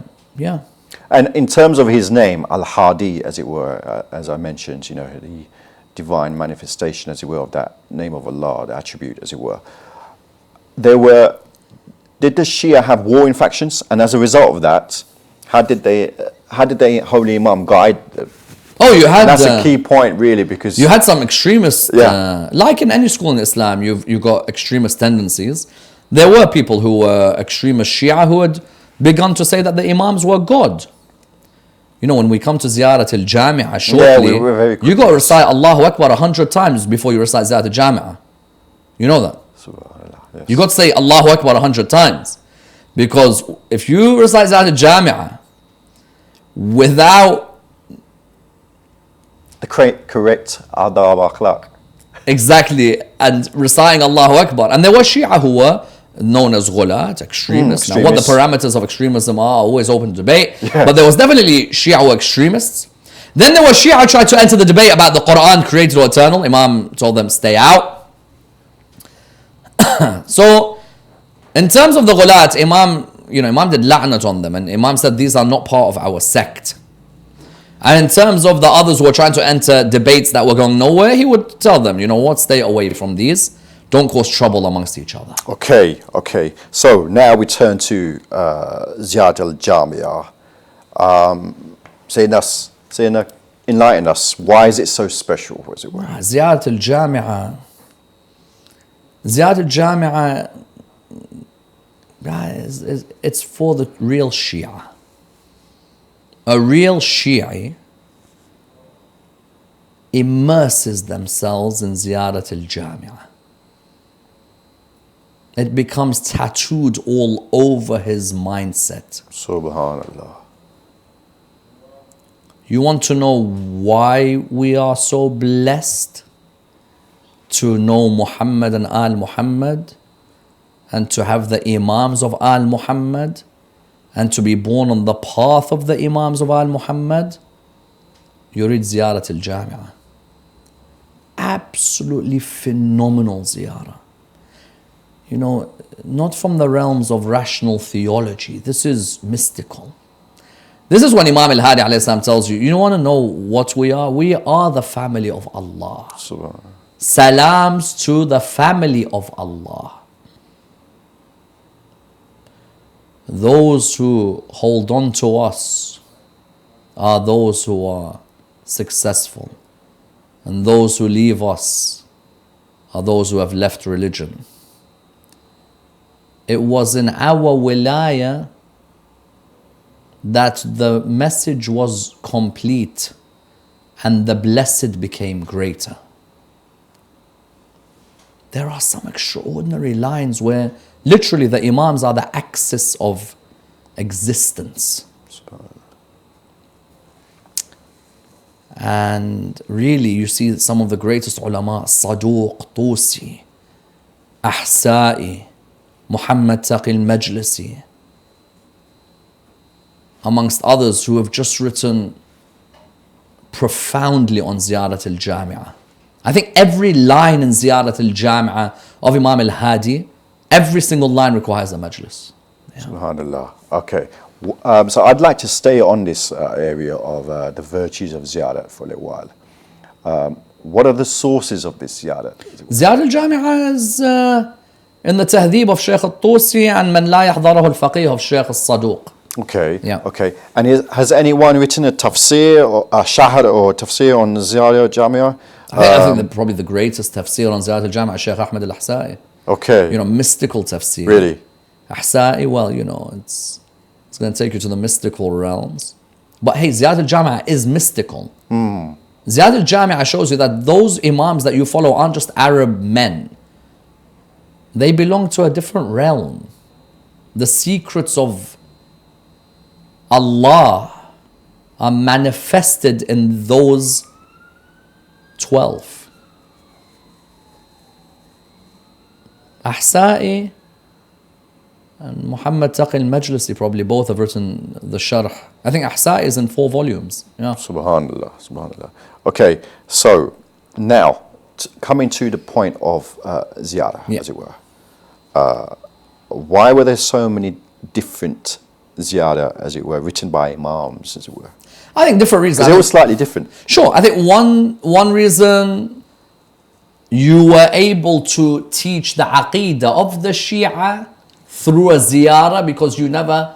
And in terms of his name, Al-Hadi, as it were, as I mentioned, the divine manifestation, as it were, of that name of Allah, the attribute, as it were. Did the Shia have warring factions? And as a result of that, how did the Holy Imam guide them? Oh, you had... That's a key point, really, because... You had some extremists, Yeah. like in any school in Islam, you've got extremist tendencies. There were people who were extremist Shia who had begun to say that the Imams were God. When we come to Ziyarat al-Jami'ah shortly, we were very you got to recite Allahu Akbar 100 times before you recite Ziyarat al-Jami'ah. You know that? Subhanallah, yes. You got to say Allahu Akbar 100 times. Because if you recite Ziyarat al-Jami'ah without The correct adab akhlaq. exactly and reciting Allahu Akbar, and there were Shia who were known as ghulat, extremists. Now, what the parameters of extremism are always open to debate, but there was definitely Shia who were extremists. Then there were Shia who tried to enter the debate about the Quran, created or eternal. Imam told them, stay out. So, in terms of the ghulat, Imam did la'nat on them, and Imam said, these are not part of our sect. And in terms of the others who were trying to enter debates that were going nowhere, he would tell them, stay away from these. Don't cause trouble amongst each other. Okay. So now we turn to Ziyarat al-Jami'ah. Enlighten us. Why is it so special, as it were? Ziyarat al-Jami'ah. Ziyarat al-Jami'ah, it's for the real Shia. A real Shi'i immerses themselves in Ziyarat al-Jami'ah. It becomes tattooed all over his mindset. Subhanallah. You want to know why we are so blessed to know Muhammad and Al Muhammad, and to have the Imams of Al Muhammad, and to be born on the path of the Imams of Al Muhammad? You read Ziyarat al-Jami'ah. Absolutely phenomenal ziyarah. Not from the realms of rational theology. This is mystical. This is when Imam Hadi alayhi salam tells you, you want to know what we are? We are the family of Allah. Subhanallah. Salams to the family of Allah. Those who hold on to us are those who are successful. And those who leave us are those who have left religion. It was in our wilayah that the message was complete and the blessed became greater. There are some extraordinary lines where literally the Imams are the axis of existence. And really you see some of the greatest ulama, Saduq, Tusi, Ahsa'i, Muhammad Taqi al-Majlisi, amongst others who have just written profoundly on Ziyarat al-Jami'ah. I think every line in Ziyarat al-Jami'ah of Imam al-Hadi, every single line requires a majlis. Subhanallah. Okay. So I'd like to stay on this area of the virtues of ziyarat for a little while. What are the sources of this ziyarat? Ziyarat al-Jami'ah is in the Tahdhib of Shaykh al-Tusi and Man La Yahdarahu al-Faqih of Shaykh al-Saduq. Okay. Yeah. Okay. And has anyone written a tafsir or a shahar or tafsir on Ziyarat al-Jami'ah? I think that probably the greatest tafsir on Ziyarat al-Jami'ah, Shaykh Ahmad al-Ahsa'i. Okay. You know, mystical tafsir. Really? Ahsa'i, well, you know, it's going to take you to the mystical realms. But hey, Ziyarat al-Jami'ah is mystical. Ziyarat al-Jami'ah shows you that those imams that you follow aren't just Arab men. They belong to a different realm. The secrets of Allah are manifested in those 12. Ahsa'i and Muhammad Taqi al-Majlisi probably both have written the sharh. I think Ahsa'i is in 4 volumes. Yeah. Subhanallah. Subhanallah. Okay. So now coming to the point of ziyarah, as it were. Why were there so many different ziyarah, as it were, written by imams, as it were? I think different reasons. Because they were slightly different. Sure. I think one reason you were able to teach the aqeedah of the Shia through a ziyarah because you never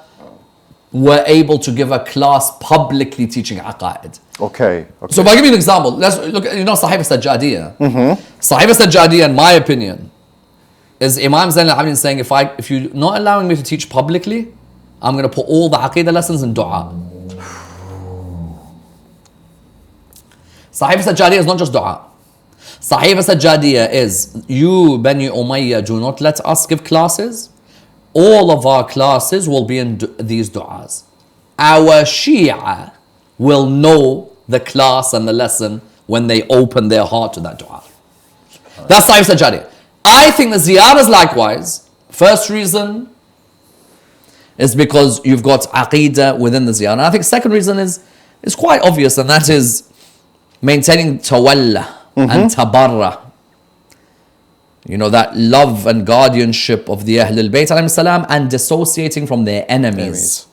were able to give a class publicly teaching aqaid. Okay. So if I give you an example, let's look at, Sahih al-Sajjadiyah. Sahih al-Sajjadiyah, in my opinion, is Imam Zain al-Abidin saying, if you're not allowing me to teach publicly, I'm going to put all the aqeedah lessons in dua. Sahih al-Sajjadiyah is not just dua. Sahih al-Sajjadiyah is, you, Bani Umayyah, do not let us give classes. All of our classes will be in these du'as. Our Shia will know the class and the lesson when they open their heart to that du'a. That's Sahih al-Sajjadiyah. I think the ziyarahs likewise. First reason is because you've got aqeedah within the ziyarah. And I think second reason is quite obvious, and that is maintaining tawalla and tabarra. You know, that love and guardianship of the Ahlul Bayt alayhi salam, and dissociating from their enemies.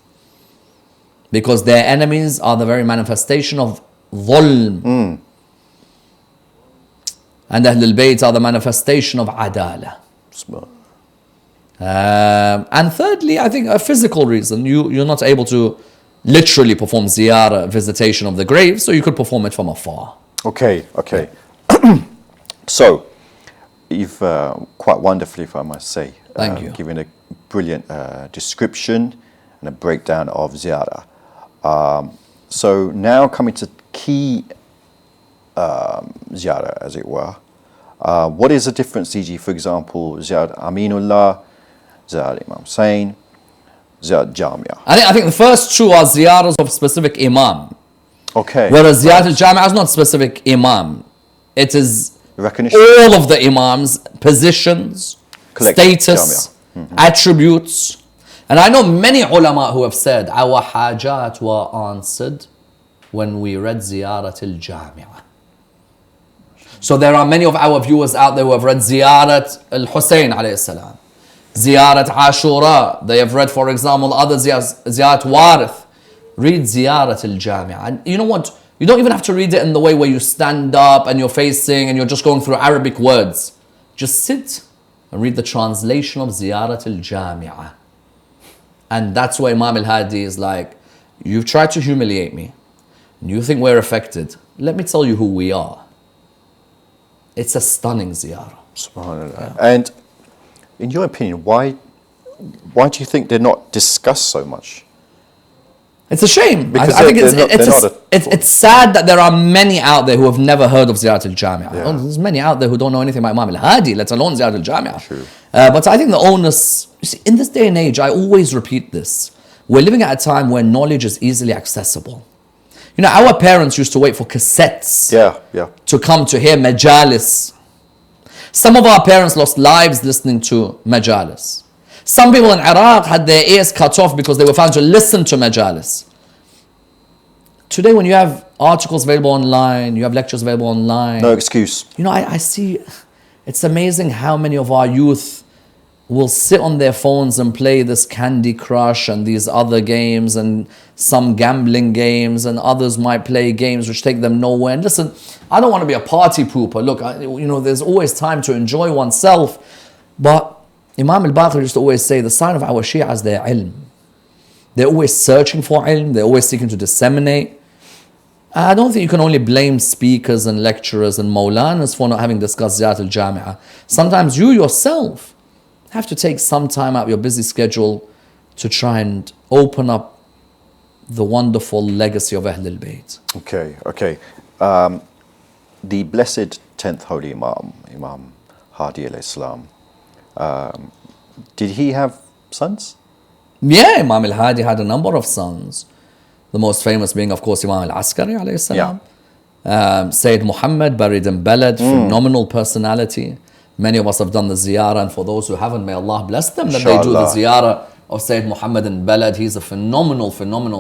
Because their enemies are the very manifestation of dhulm. And Ahlul Bayt are the manifestation of adala. And thirdly, I think a physical reason. You're not able to literally perform ziyarah, visitation of the grave, so you could perform it from afar. Okay. So, you've quite wonderfully, if I must say, Thank you. given a brilliant description and a breakdown of ziyarah. So now coming to key ziyarah, as it were. What is the difference, e.g., for example, ziyarat Aminullah, ziyarat Imam Hussain, ziyarat Jamia? I think the first two are ziyarahs of specific imam. Okay. Whereas ziyarat al-Jami'ah is not specific imam. It is recognition. All of the imams' positions, Collective status, attributes. And I know many ulama who have said, our hajat were answered when we read Ziyarat al-Jami'ah. So there are many of our viewers out there who have read Ziyarat al-Hussein alayhi salam, Ziyarat Ashura. They have read, for example, other Ziyarat Warith. Read Ziyarat al-Jami'ah. And you know what? You don't even have to read it in the way where you stand up and you're facing and you're just going through Arabic words. Just sit and read the translation of Ziyarat al-Jami'ah. And that's why Imam al-Hadi is like, you've tried to humiliate me. And you think we're affected. Let me tell you who we are. It's a stunning ziyarah. SubhanAllah. Yeah. And in your opinion, why do you think they're not discussed so much? It's a shame. Because I think it's sad that there are many out there who have never heard of Ziyarat al-Jami'ah. Yeah. There's many out there who don't know anything about Imam al-Hadi, let alone Ziyarat al-Jami'ah. True. But I think the onus, you see, in this day and age, I always repeat this. We're living at a time where knowledge is easily accessible. You know, our parents used to wait for cassettes to come to hear majalis. Some of our parents lost lives listening to majalis. Some people in Iraq had their ears cut off because they were found to listen to majalis. Today, when you have articles available online, you have lectures available online. No excuse. You know, I see, it's amazing how many of our youth will sit on their phones and play this Candy Crush and these other games and some gambling games, and others might play games which take them nowhere. And listen, I don't want to be a party pooper. Look, there's always time to enjoy oneself. But Imam al-Baqir used to always say the sign of our Shia is their ilm. They're always searching for ilm. They're always seeking to disseminate. I don't think you can only blame speakers and lecturers and Maulanas for not having discussed Ziyarat al-Jami'ah. Sometimes you yourself have to take some time out of your busy schedule to try and open up the wonderful legacy of Ahl al-Bayt. Okay. The blessed 10th Holy Imam, Imam Hadi alayhi salam, did he have sons? Yeah, Imam al-Hadi had a number of sons. The most famous being, of course, Imam al-Askari alayhi salam. Sayyid Muhammad, buried in Balad, phenomenal personality. Many of us have done the ziyarah, and for those who haven't, may Allah bless them that they do the ziyarah of Sayyid Muhammad in Balad. He's a phenomenal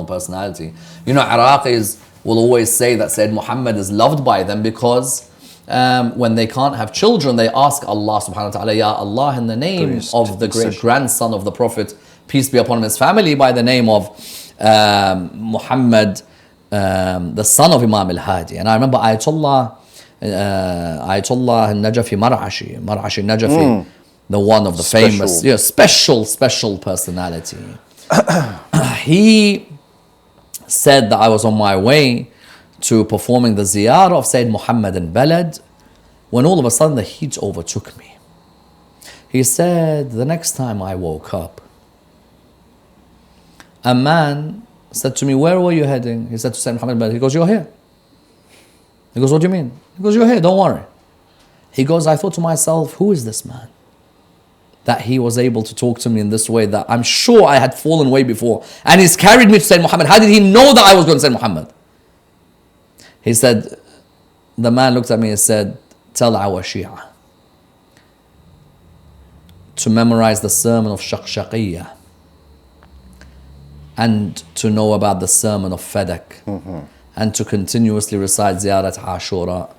personality. You know, Iraqis will always say that Sayyid Muhammad is loved by them because when they can't have children, they ask Allah subhanahu wa ta'ala, Ya Allah, in the name of the great grandson of the Prophet, peace be upon him, his family, by the name of Muhammad, the son of Imam al-Hadi. And I remember Ayatollah al-Najafi Mar'ashi al-Najafi, the one of the famous, special personality. He said that I was on my way to performing the ziyarah of Sayyid Muhammad in Balad when all of a sudden the heat overtook me. He said, the next time I woke up, a man said to me, where were you heading? He said to Sayyid Muhammad in Balad. He goes, you're here. He goes, what do you mean? He goes, you're here, don't worry. He goes, I thought to myself, who is this man? That he was able to talk to me in this way that I'm sure I had fallen way before. And he's carried me to Sayyid Muhammad. How did he know that I was going to Sayyid Muhammad? He said, the man looked at me and said, tell our Shia to memorize the sermon of Shaqshaqiyya and to know about the sermon of Fadak. And to continuously recite Ziyarat Ashura,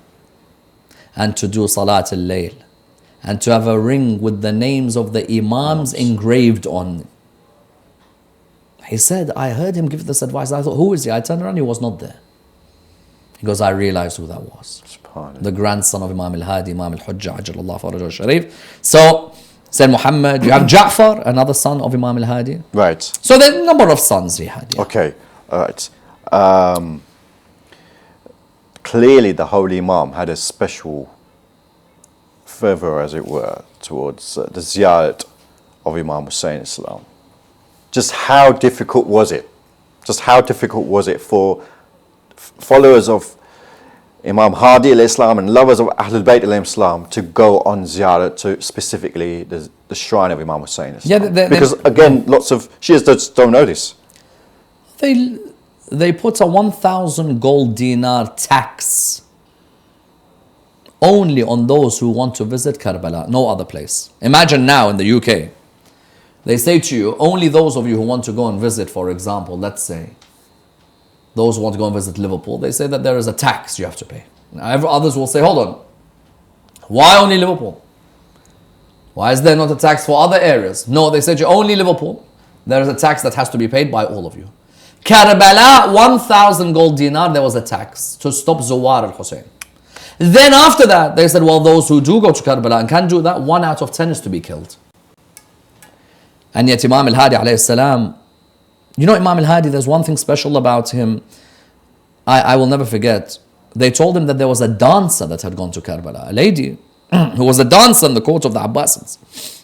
and to do Salat al-Layl, and to have a ring with the names of the Imams engraved on. He said, I heard him give this advice. I thought, who is he? I turned around, he was not there. He goes, I realized who that was. The grandson of Imam al-Hadi, Imam al-Hujjah, Ajjalallahu Farajahu al-Sharif. So, Sayyid Muhammad, you have Ja'far, another son of Imam al-Hadi. Right. So there's a number of sons he had. Yeah. Okay, all right. Clearly the Holy Imam had a special fervor, as it were, towards the ziyarat of Imam Hussein Islam. Just how difficult was it? Just how difficult was it for followers of Imam Hadi al-Islam and lovers of Ahlul Bayt al-Islam to go on ziyarat to specifically the shrine of Imam Hussein Islam? Yeah, because again, lots of Shias just don't know this. They put a 1,000 gold dinar tax only on those who want to visit Karbala, no other place. Imagine now in the UK, they say to you, only those of you who want to go and visit, for example, let's say, those who want to go and visit Liverpool, they say that there is a tax you have to pay. Now, others will say, hold on, why only Liverpool? Why is there not a tax for other areas? No, they say to you, only Liverpool. There is a tax that has to be paid by all of you. Karbala, 1,000 gold dinar, there was a tax to stop Zawar al-Hussein. Then after that, they said, well, those who do go to Karbala and can do that, 1 out of 10 is to be killed. And yet Imam al-Hadi alayhi salam, you know Imam al-Hadi, there's one thing special about him, I will never forget. They told him that there was a dancer that had gone to Karbala, a lady who was a dancer in the court of the Abbasids.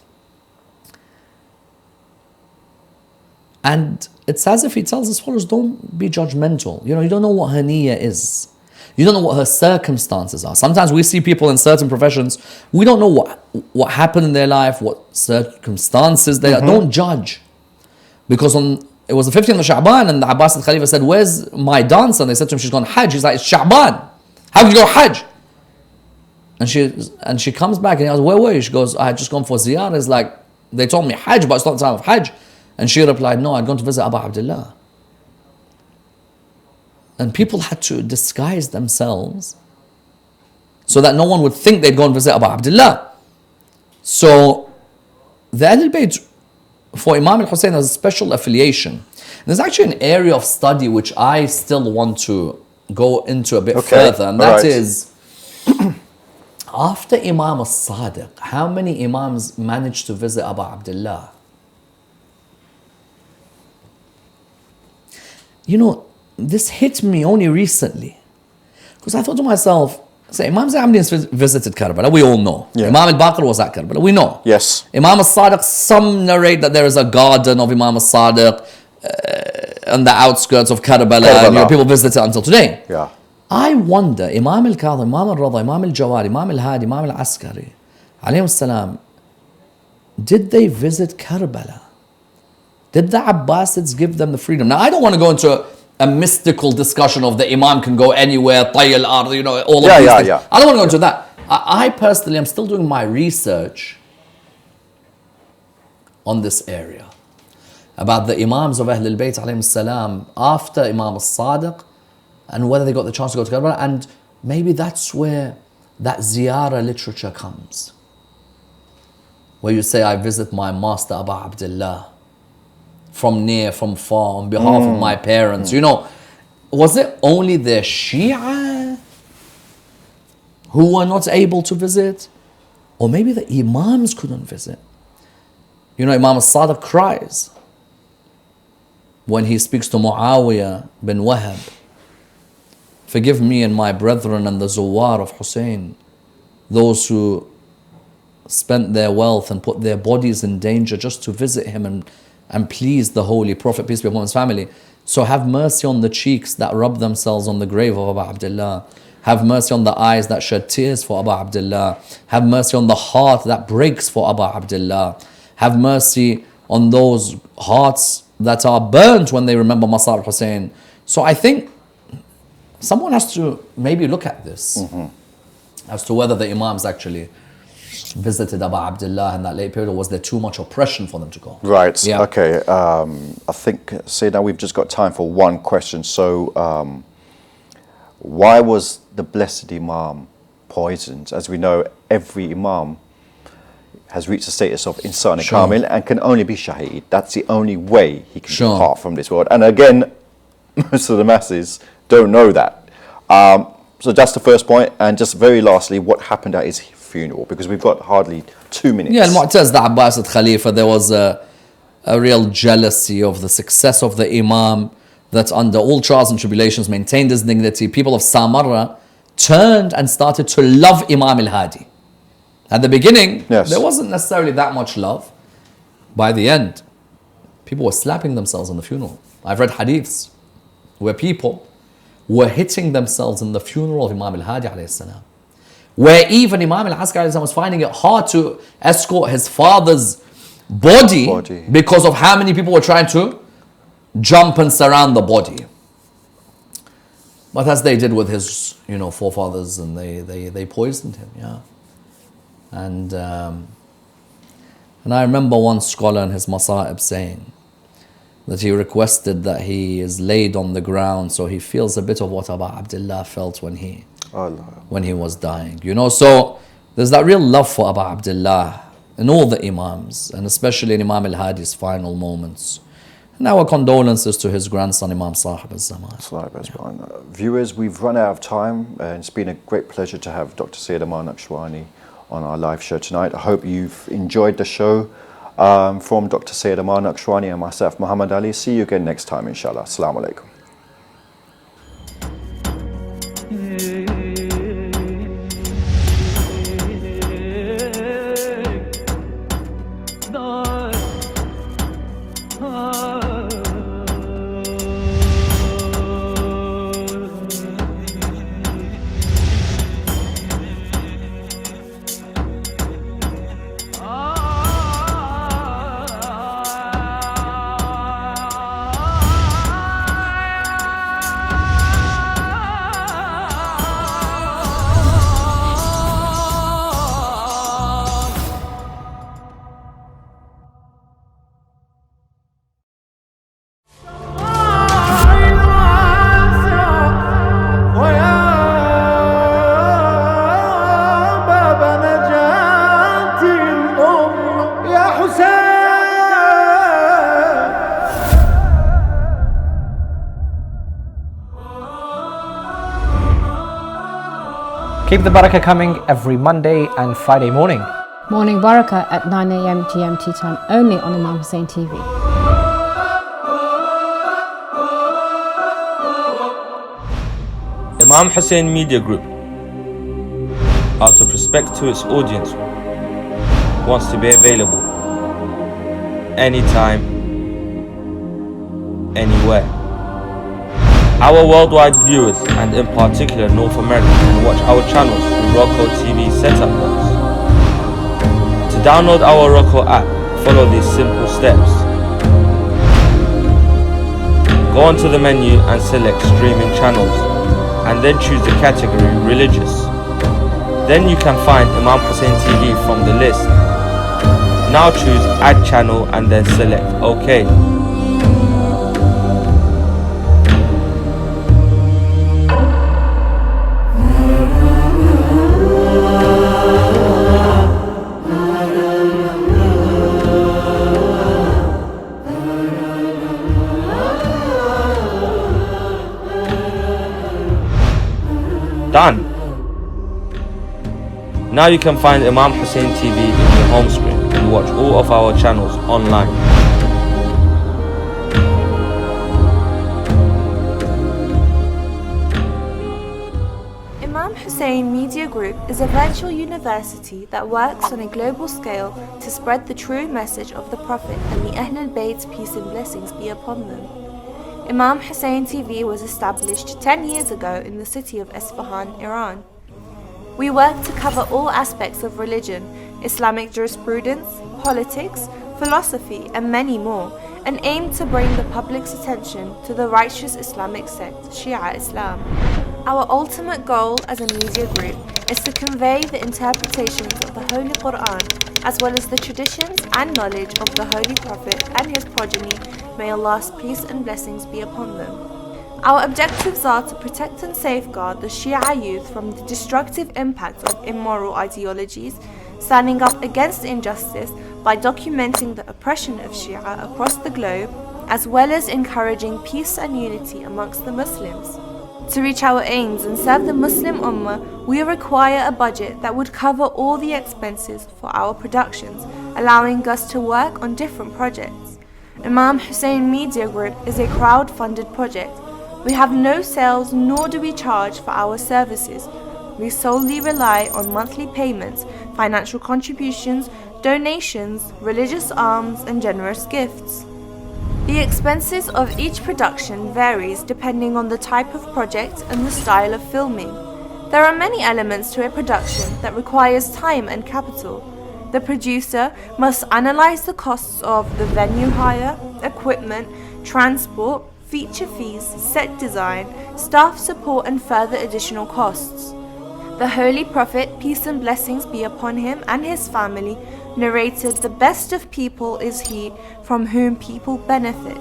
And it's as if he tells his followers, don't be judgmental. You don't know what her niyyah is. You don't know what her circumstances are. Sometimes we see people in certain professions, we don't know what happened in their life, what circumstances they are. Don't judge. Because it was the 15th of Sha'ban and the Abbasid Khalifa said, where's my dancer? And they said to him, she's gone Hajj. He's like, it's Sha'ban. How did you go Hajj? And she comes back and he goes, where were you? She goes, I had just gone for ziyarah. It's like, they told me Hajj, but it's not the time of Hajj. And she replied, no, I'd gone to visit Abu Abdullah. And people had to disguise themselves so that no one would think they'd go and visit Abu Abdullah. So the Ahlul Bayt for Imam al-Hussein has a special affiliation. There's actually an area of study which I still want to go into a bit further, and that is after Imam al-Sadiq, how many Imams managed to visit Abu Abdullah? You know, this hit me only recently, because I thought to myself, say, Imam Zayn visited Karbala, we all know. Yeah. Imam al-Baqir was at Karbala, we know. Yes. Imam al-Sadiq, some narrate that there is a garden of Imam al-Sadiq on the outskirts of Karbala, and people visit it until today. Yeah. I wonder, Imam al-Kadhim, Imam al-Rada, Imam al-Jawari, Imam al-Hadi, Imam al-Askari, alayhim salam, did they visit Karbala? Did the Abbasids give them the freedom? Now, I don't want to go into a mystical discussion of the Imam can go anywhere, Tayyal Ard, you know, all of these things. Yeah. I don't want to go into that. I personally am still doing my research on this area about the Imams of Ahlul Bayt alayhim salam after Imam al-Sadiq, and whether they got the chance to go to Karbala, and maybe that's where that ziyarah literature comes. Where you say, I visit my master Abu Abdullah from near, from far, on behalf of my parents. You know, was it only the Shia who were not able to visit? Or maybe the Imams couldn't visit? You know, Imam al-Sadiq cries when he speaks to Muawiyah bin Wahab. Forgive me and my brethren and the Zawar of Hussein, those who spent their wealth and put their bodies in danger just to visit him and please the Holy Prophet, peace be upon his family. So have mercy on the cheeks that rub themselves on the grave of Abu Abdullah. Have mercy on the eyes that shed tears for Abu Abdullah. Have mercy on the heart that breaks for Abu Abdullah. Have mercy on those hearts that are burnt when they remember Masar Hussein. So I think someone has to maybe look at this as to whether the Imams actually visited Abu Abdullah in that late period, or was there too much oppression for them to go? Right. Yeah. Okay. I think, see, now we've just got time for one question. So, why was the blessed Imam poisoned? As we know, every Imam has reached the status of Insan Kamil and can only be Shaheed. That's the only way he can depart from this world. And again, most of the masses don't know that. So that's the first point. And just very lastly, what happened at his funeral? Because we've got hardly 2 minutes. Yeah, Al-Mu'taz, the Abbasid Khalifa, there was a real jealousy of the success of the Imam, that under all trials and tribulations maintained his dignity. People of Samarra turned and started to love Imam al-Hadi. At the beginning, there wasn't necessarily that much love. By the end, people were slapping themselves in the funeral. I've read hadiths where people were hitting themselves in the funeral of Imam al-Hadi alayhi salam, where even Imam al-Askari was finding it hard to escort his father's body because of how many people were trying to jump and surround the body. But as they did with his, forefathers, and they poisoned him, And I remember one scholar in his Masa'ib saying that he requested that he is laid on the ground so he feels a bit of what Abu Abdullah felt when he was dying. So there's that real love for Abu Abdullah in all the Imams, and especially in Imam al-Hadi's final moments. And our condolences to his grandson, Imam Sahib al-Zaman. Viewers, we've run out of time, and it's been a great pleasure to have Dr. Sayyid Ammar Nakshwani on our live show tonight. I hope you've enjoyed the show from Dr. Sayyid Ammar Nakshwani and myself, Muhammad Ali. See you again next time, inshallah. Assalamu alaikum. Keep the barakah coming every Monday and Friday morning. Morning Barakah at 9 a.m. GMT time only on Imam Hussain TV. Imam Hussain Media Group, out of respect to its audience, wants to be available anytime, anywhere. Our worldwide viewers, and in particular North America, can watch our channels through Roku TV setup box. To download our Roku app, follow these simple steps. Go onto the menu and select streaming channels, and then choose the category religious. Then you can find Imam Hussain TV from the list. Now choose add channel and then select OK. Done. Now you can find Imam Hussain TV in your home screen and watch all of our channels online. Imam Hussain Media Group is a virtual university that works on a global scale to spread the true message of the Prophet and the Ahlul Bayt's peace and blessings be upon them. Imam Hussain TV was established 10 years ago in the city of Isfahan, Iran. We work to cover all aspects of religion, Islamic jurisprudence, politics, philosophy, and many more, and aim to bring the public's attention to the righteous Islamic sect, Shia Islam. Our ultimate goal as a media group is to convey the interpretations of the Holy Quran, as well as the traditions and knowledge of the Holy Prophet and his progeny. May Allah's peace and blessings be upon them. Our objectives are to protect and safeguard the Shia youth from the destructive impact of immoral ideologies, standing up against injustice by documenting the oppression of Shia across the globe, as well as encouraging peace and unity amongst the Muslims. To reach our aims and serve the Muslim Ummah, we require a budget that would cover all the expenses for our productions, allowing us to work on different projects. Imam Hussain Media Group is a crowd-funded project. We have no sales nor do we charge for our services. We solely rely on monthly payments, financial contributions, donations, religious alms, and generous gifts. The expenses of each production varies depending on the type of project and the style of filming. There are many elements to a production that requires time and capital. The producer must analyze the costs of the venue hire, equipment, transport, feature fees, set design, staff support, and further additional costs. The Holy Prophet, peace and blessings be upon him and his family, narrated, "The best of people is he from whom people benefit."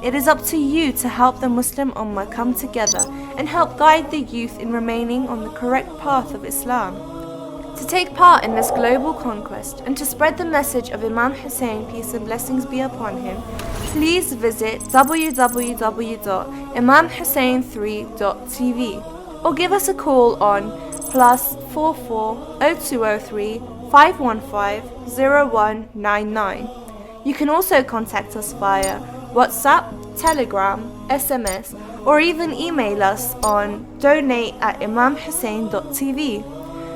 It is up to you to help the Muslim Ummah come together and help guide the youth in remaining on the correct path of Islam. To take part in this global conquest and to spread the message of Imam Hussain, peace and blessings be upon him, please visit www.imamhussain3.tv or give us a call on +44 0203 515 0199. You can also contact us via WhatsApp, Telegram, SMS, or even email us on donate@imamhussain.tv.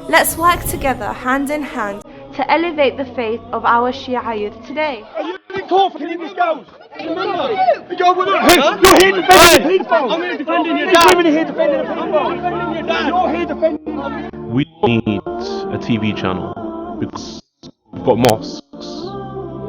Let's work together hand in hand to elevate the faith of our Shia youth today. You're here defending the paedophile. I'm here defending your dad. Women are here defending the paedophile. You're here defending. We need a TV channel because we've got mosques.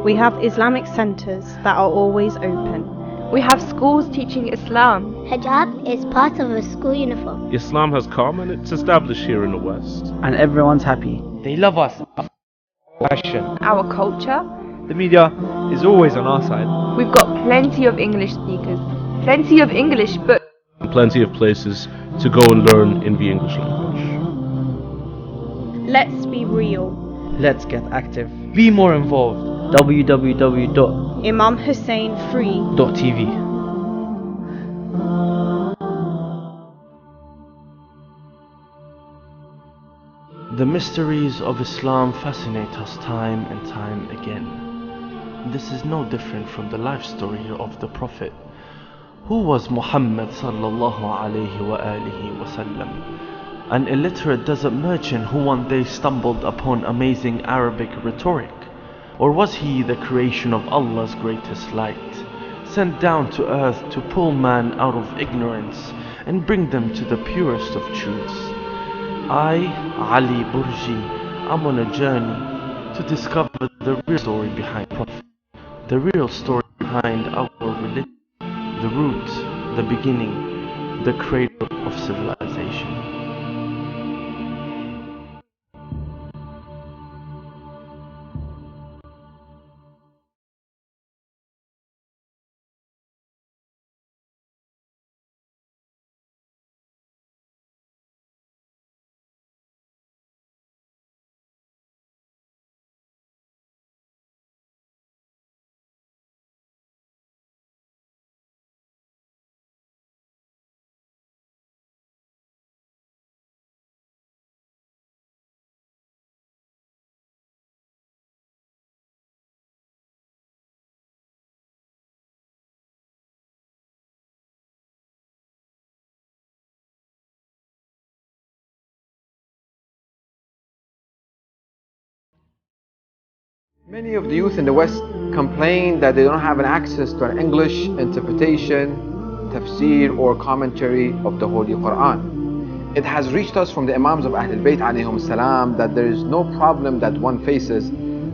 We have Islamic centres that are always open. We have schools teaching Islam. Hijab is part of a school uniform. Islam has come and it's established here in the West. And everyone's happy. They love us. Passion. Our culture. The media is always on our side. We've got plenty of English speakers, plenty of English books, And plenty of places to go and learn in the English language. Let's be real. Let's get active. Be more involved. www.imamhussain3.tv The mysteries of Islam fascinate us time and time again. This is no different from the life story of the Prophet. Who was Muhammad sallallahu alayhi wa alihi wasallam? An illiterate desert merchant who one day stumbled upon amazing Arabic rhetoric? Or was he the creation of Allah's greatest light, sent down to earth to pull man out of ignorance and bring them to the purest of truths? I, Ali Burji, am on a journey to discover the real story behind Prophet, the real story behind our religion, the root, the beginning, the cradle of civilization. Many of the youth in the West complain that they don't have an access to an English interpretation, tafsir or commentary of the Holy Quran. It has reached us from the Imams of Ahlul Bayt alayhim salam that there is no problem that one faces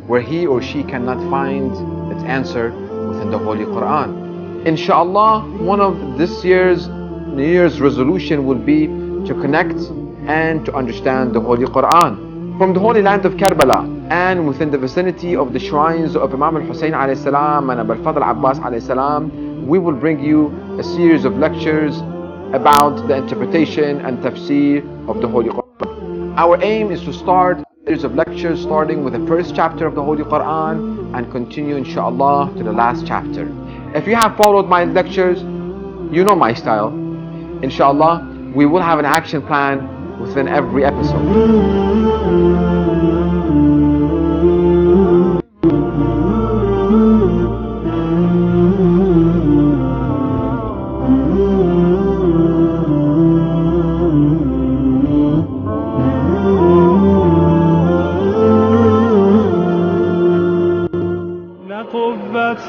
where he or she cannot find its answer within the Holy Quran. Inshallah, one of this year's New Year's resolution will be to connect and to understand the Holy Quran. From the holy land of Karbala and within the vicinity of the shrines of Imam al-Hussein alayhi salam and Abu al-Fadl Abbas alayhi salam, we will bring you a series of lectures about the interpretation and tafsir of the Holy Quran. Our aim is to start a series of lectures starting with the first chapter of the Holy Quran and continue inshallah to the last chapter. If you have followed my lectures, you know my style. Inshallah, we will have an action plan within every episode.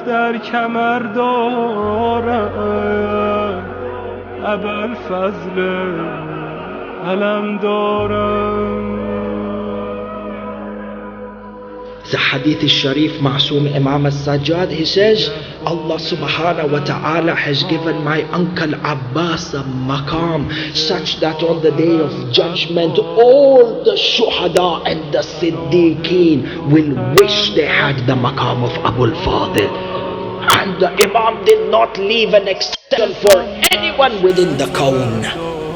در کمر دارم ابوالفضل علم دارم. The hadith al-sharif Ma'soom Imam al-Sajjad, he says, Allah subhanahu wa ta'ala has given my uncle Abbas a maqam such that on the day of judgment all the shuhada and the siddiqeen will wish they had the maqam of Abu al-Fadil. And the Imam did not leave an exception for anyone within the kawn.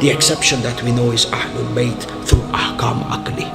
The exception that we know is Ahlul Bayt through Ahkam Aqli.